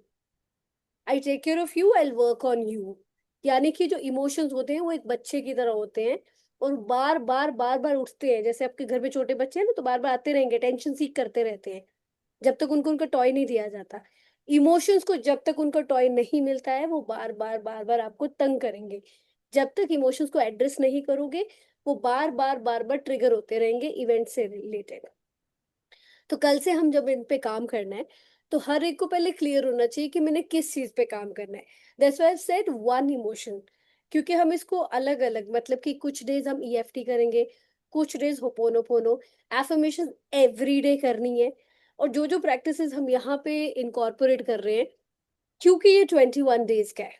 I take care of you, I work on you. यानी कि जो इमोशंस होते हैं वो एक बच्चे की तरह होते हैं और बार बार उठते हैं. जैसे आपके घर में छोटे बच्चे हैं ना, तो बार बार आते रहेंगे, टेंशन सीख करते रहते हैं जब तक उनको उनका टॉय नहीं दिया जाता. इमोशंस को जब तक उनका टॉय नहीं मिलता है वो बार बार आपको तंग करेंगे. जब तक इमोशंस को एड्रेस नहीं करोगे वो बार बार ट्रिगर होते रहेंगे इवेंट से रिलेटेड. तो कल से हम जब इन पे काम करना है तो हर एक को पहले क्लियर होना चाहिए कि मैंने किस चीज पे काम करना है. That's why I said one emotion. क्योंकि हम इसको अलग अलग, मतलब कि कुछ डेज हम ईएफटी करेंगे, कुछ days ho'oponopono, affirmation every day करनी है. और जो जो प्रैक्टिसेस हम यहाँ पे इनकॉर्पोरेट कर रहे हैं, क्योंकि ये 21 डेज का है,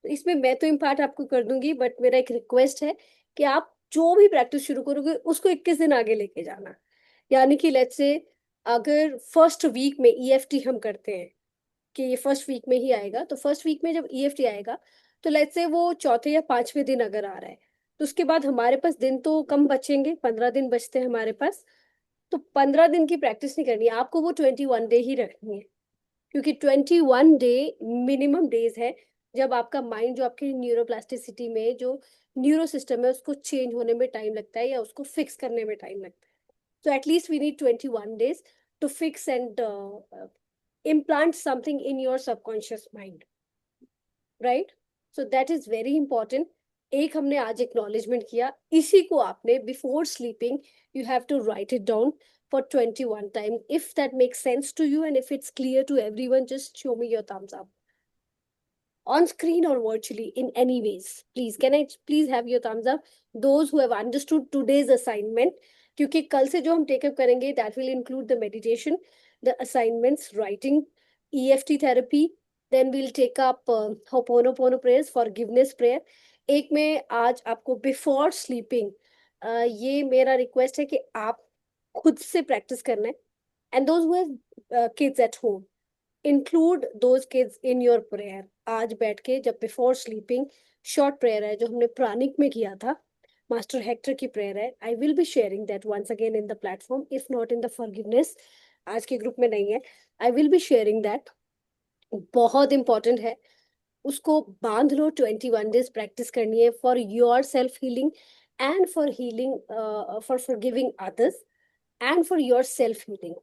तो इसमें मैं तो इम्पार्ट आपको कर दूंगी, बट मेरा एक रिक्वेस्ट है कि आप जो भी प्रैक्टिस शुरू करोगे उसको 21 दिन आगे लेके जाना. यानी कि लेट्स से अगर फर्स्ट वीक में ईएफटी हम करते हैं कि ये फर्स्ट वीक में ही आएगा, तो फर्स्ट वीक में जब ईएफटी आएगा तो लेट्स से वो चौथे या पांचवें दिन अगर आ रहा है, तो उसके बाद हमारे पास दिन तो कम बचेंगे, 15 दिन बचते हैं हमारे पास. तो 15 दिन की प्रैक्टिस नहीं करनी है आपको, वो 21 डे ही रखनी है. क्योंकि 21 डे मिनिमम डेज है जब आपका माइंड, जो आपकी न्यूरोप्लास्टिसिटी में जो न्यूरो सिस्टम है उसको चेंज होने में टाइम लगता है या उसको फिक्स करने में टाइम लगता है. So at least we need 21 days to fix and implant something in your subconscious mind, right? So that is very important. एक हमने आज acknowledgement किया, इसी को आपने before sleeping you have to write it down for 21 times. If that makes sense to you and if it's clear to everyone, just show me your thumbs up on screen or virtually in any ways. Please, can I please have your thumbs up? Those who have understood today's assignment, क्योंकि कल से जो हम take up करेंगे, that will include the meditation, the assignments, writing, EFT therapy, then we'll take up Ho'oponopono prayers, forgiveness prayer. एक में आज आपको before sleeping ये मेरा request है कि आप खुद से practice करना है, and those who have kids at home, include those kids in your prayer. आज बैठ के जब before sleeping short prayer है जो हमने प्राणिक में किया था, मास्टर हेक्टर की प्रेयर है, I will be sharing that once again in the platform, if not in the forgiveness, आज के ग्रुप में नहीं है, I will be sharing that. बहुत इंपॉर्टेंट है, उसको बांध लो. 21 डेज प्रैक्टिस करनी है for your self healing and for healing, for forgiving others and for your self healing.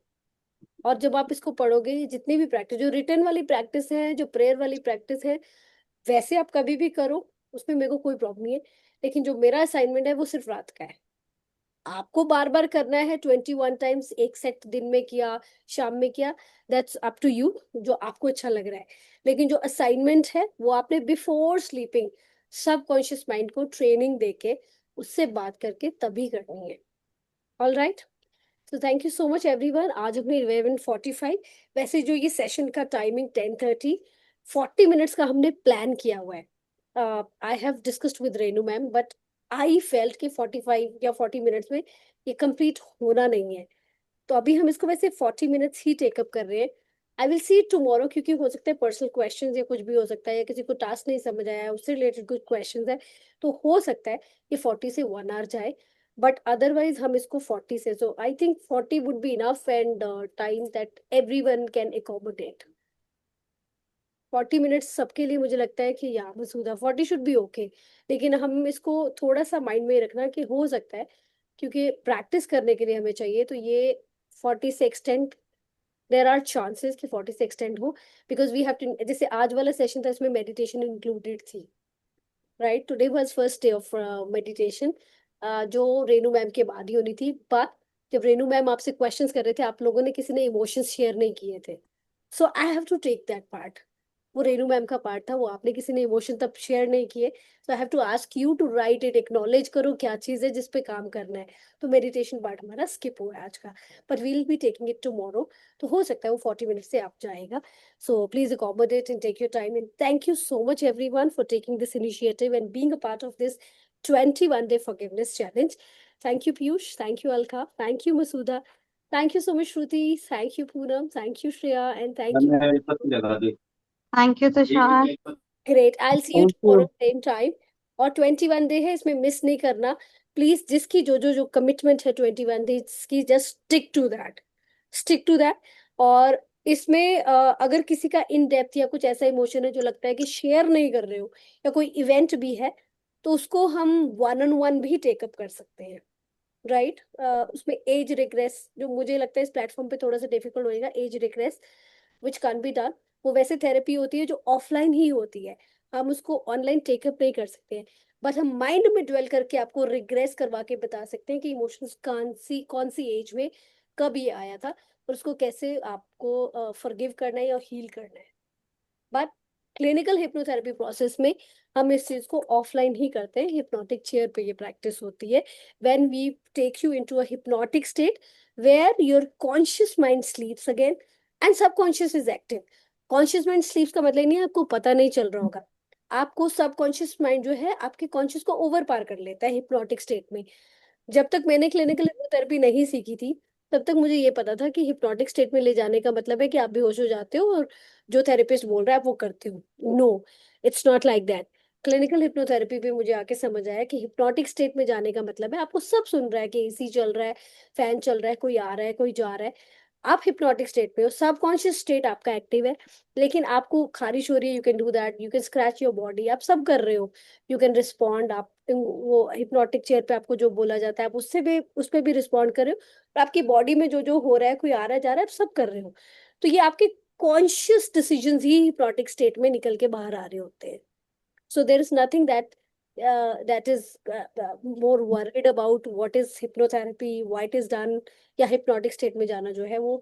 और जब आप इसको पढ़ोगे, जितनी भी प्रैक्टिस, जो रिटर्न वाली प्रैक्टिस है, जो प्रेयर वाली प्रैक्टिस है, वैसे आप कभी भी करो, उसमें मेरे को कोई प्रॉब्लम नहीं है. लेकिन जो मेरा असाइनमेंट है वो सिर्फ रात का है. आपको बार बार करना है 21 टाइम्स, एक सेट दिन में किया, शाम में किया, दैट्स अप टू यू, जो आपको अच्छा लग रहा है. लेकिन जो असाइनमेंट है वो आपने बिफोर स्लीपिंग सबकॉन्शियस माइंड को ट्रेनिंग देके उससे बात करके तभी करनी है. ऑल राइट, तो thank you so much everyone. आज हमने 11:45, वैसे जो ये सेशन का टाइमिंग 10:30, 40 मिनट्स का हमने प्लान किया हुआ है. I have discussed with Renu ma'am, but I felt कि 45 या 40 मिनट्स में ये कंप्लीट होना नहीं है. तो अभी हम इसको वैसे 40 मिनट्स ही टेकअप कर रहे हैं. आई विल सी टुमारो, क्योंकि हो सकता है पर्सनल क्वेश्चंस या कुछ भी हो सकता है, या किसी को टास्क नहीं समझ आया, उससे रिलेटेड कुछ क्वेश्चंस है, तो हो सकता है कि 40 से 1 आवर जाए, बट अदरवाइज हम इसको 40 से, so I think 40 would be enough and time that everyone can accommodate. 40 minutes सबके लिए मुझे लगता है कि या मसूदा 40 शुड बी ओके. लेकिन हम इसको थोड़ा सा माइंड में रखना कि हो सकता है, क्योंकि प्रैक्टिस करने के लिए हमें चाहिए, तो ये 40 से एक्सटेंड, देर आर चांसेस कि 40 से एक्सटेंड हो, बिकॉज वी हैव टू, जैसे आज वाला सेशन था इसमें मेडिटेशन इंक्लूडेड थी, right? Today was first day of meditation, जो रेनू मैम के बाद ही होनी थी. बट जब रेनू मैम आपसे क्वेश्चंस कर रहे थे, आप लोगों ने किसी ने इमोशंस शेयर नहीं किए थे, so I have to take that part. वो रेनू मैम का पार्ट था, वो आपने किसी ने इमोशन तब शेयर नहीं किए, so I have to ask you to write it, acknowledge करो क्या चीज़ है जिस पे काम करना है. तो मेडिटेशन पार्ट हमारा स्किप हुआ है आज का, but we will be taking it tomorrow. तो हो सकता है वो 40 मिनट से आप जाएगा. So please accommodate and take your time, and thank you so much everyone for taking this initiative and being a part of this 21-day forgiveness challenge. Thank you Piyush, thank you Alka, thank you Masuda, thank you so much Shruti, thank you Poonam, thank you Shreya, and thank you. Thank you, Tushar. Great, I'll see you Thank tomorrow you. same time. और 21 day है, इसमें miss नहीं करना please. जिसकी जो commitment है 21 days की, just stick to that, stick to that. और इसमें अगर किसी का इन डेप्थ या कुछ ऐसा इमोशन है जो लगता है कि शेयर नहीं कर रहे हो, या कोई इवेंट भी है, तो उसको हम 1-on-1 भी टेकअप कर सकते हैं, राइट? उसमें एज रिग्रेस, जो मुझे लगता है इस प्लेटफॉर्म पे थोड़ा सा डिफिकल्ट होएगा, age regress which can be done, वो वैसे थेरेपी होती है जो ऑफलाइन ही होती है, हम उसको ऑनलाइन टेकअप नहीं कर सकते हैं. बट हम माइंड में ड्वेल करके आपको रिग्रेस करवा के बता सकते हैं कि इमोशंस कौन सी एज में कब ये आया था, और उसको कैसे आपको फॉरगिव करना है या हील करना है. बट क्लिनिकल हिप्नोथेरेपी प्रोसेस में हम इस चीज को ऑफलाइन ही करते हैं, हिप्नोटिक चेयर पे ये प्रैक्टिस होती है. When we take you into a hypnotic state where your conscious mind sleeps again and subconscious is active. Conscious mind sleeps का मतलब नहीं है आपको पता नहीं चल रहा होगा, आपको सबकॉन्शियस माइंड जो है आपके कॉन्शियस को ओवर पार कर लेता है हिप्नोटिक स्टेट में. जब तक मैंने क्लिनिकल हिप्नोथेरेपी नहीं सीखी थी, तब तक मुझे ये पता था कि हिप्नोटिक स्टेट में ले जाने का मतलब है कि आप बेहोश हो जाते हो और जो थेरेपिस्ट बोल रहा है आप वो करते हो. No, it's not like that. Clinical hypnotherapy पे मुझे आके समझ आया कि हिप्नोटिक स्टेट में जाने का मतलब है आपको सब सुन रहा है, कि एसी चल रहा है, फैन चल रहा है, कोई आ रहा है, कोई जा रहा है, आप हिप्नोटिक स्टेट में हो, सबकॉन्शियस स्टेट आपका एक्टिव है, लेकिन आपको खारिश हो रही है, you can do that, you can scratch your body, आप सब कर रहे हो, यू कैन रिस्पॉन्ड. आप वो हिप्नोटिक चेयर पे आपको जो बोला जाता है आप उससे भी, उस पर भी रिस्पॉन्ड कर रहे हो, और आपकी बॉडी में जो जो हो रहा है, कोई आ रहा है जा रहा है, आप सब कर रहे हो. तो ये आपके कॉन्शियस डिसीजंस ही हिप्नोटिक स्टेट में निकल के बाहर आ रहे होते हैं. So there is nothing that is more worried about what is hypnotherapy, why it is done, या hypnotic state में जाना जो है वो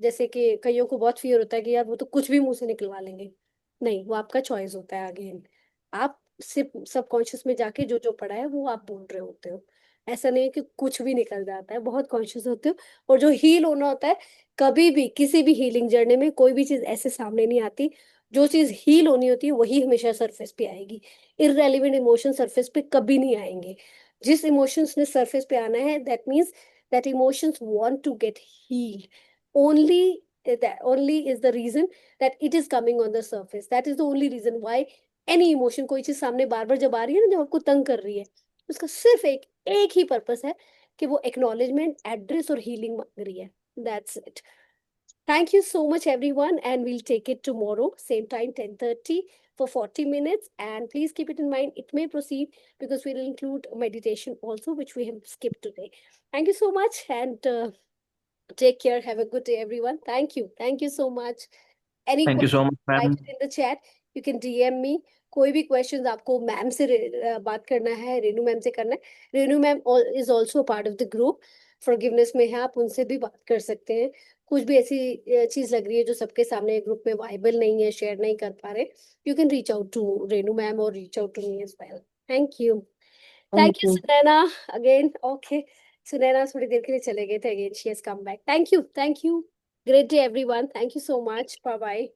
जैसे कि कईयों को बहुत fear होता है कि यार वो तो कुछ भी मुंह से निकलवा लेंगे. नहीं, वो आपका choice होता है. अगेन आप सिर्फ सबकॉन्शियस में जाके जो जो पढ़ा है वो आप बोल रहे होते हो. ऐसा नहीं है कि कुछ भी निकल जाता है, बहुत कॉन्शियस होते हो. और जो हील होना होता है, कभी भी किसी भी हीलिंग जर्नी में कोई भी चीज ऐसे सामने नहीं आती. जो चीज हील होनी होती है वही हमेशा सरफेस पे आएगी. इररेलेवेंट इमोशन सरफेस पे कभी नहीं आएंगे. जिस इमोशंस ने सरफेस पे आना है, that means that emotions want to get healed. Only only is the reason that it is coming on the surface. That is the only reason why any emotion, कोई चीज सामने बार बार जब आ रही है ना, जब आपको तंग कर रही है, उसका सिर्फ एक ही पर्पस है कि वो एक्नॉलेजमेंट, एड्रेस और हीलिंग मांग रही है. That's it. Thank you so much, everyone, and we'll take it tomorrow, same time, 10:30 for 40 minutes. And please keep it in mind, it may proceed because we'll include meditation also, which we have skipped today. Thank you so much, and take care. Have a good day, everyone. Thank you. Thank you so much. Any Thank you so questions, much, write ma'am. it in the chat. You can DM me. कोई भी questions आपको ma'am से बात करना है, Renu ma'am से करना है. Renu ma'am is also part of the group. Forgiveness में है, आप उनसे भी बात कर सकते हैं. कुछ भी ऐसी चीज लग रही है जो सबके सामने ग्रुप में वाइबल नहीं है, शेयर नहीं कर पा रहे, you can reach out to Renu ma'am और reach out to me as well. Thank you. Thank Thank you you. Sunaina again. Okay, Sunaina थोड़ी देर के लिए चले गए थे, again she has come back. Thank you. Thank you. Great day everyone. Thank you so much. Bye bye.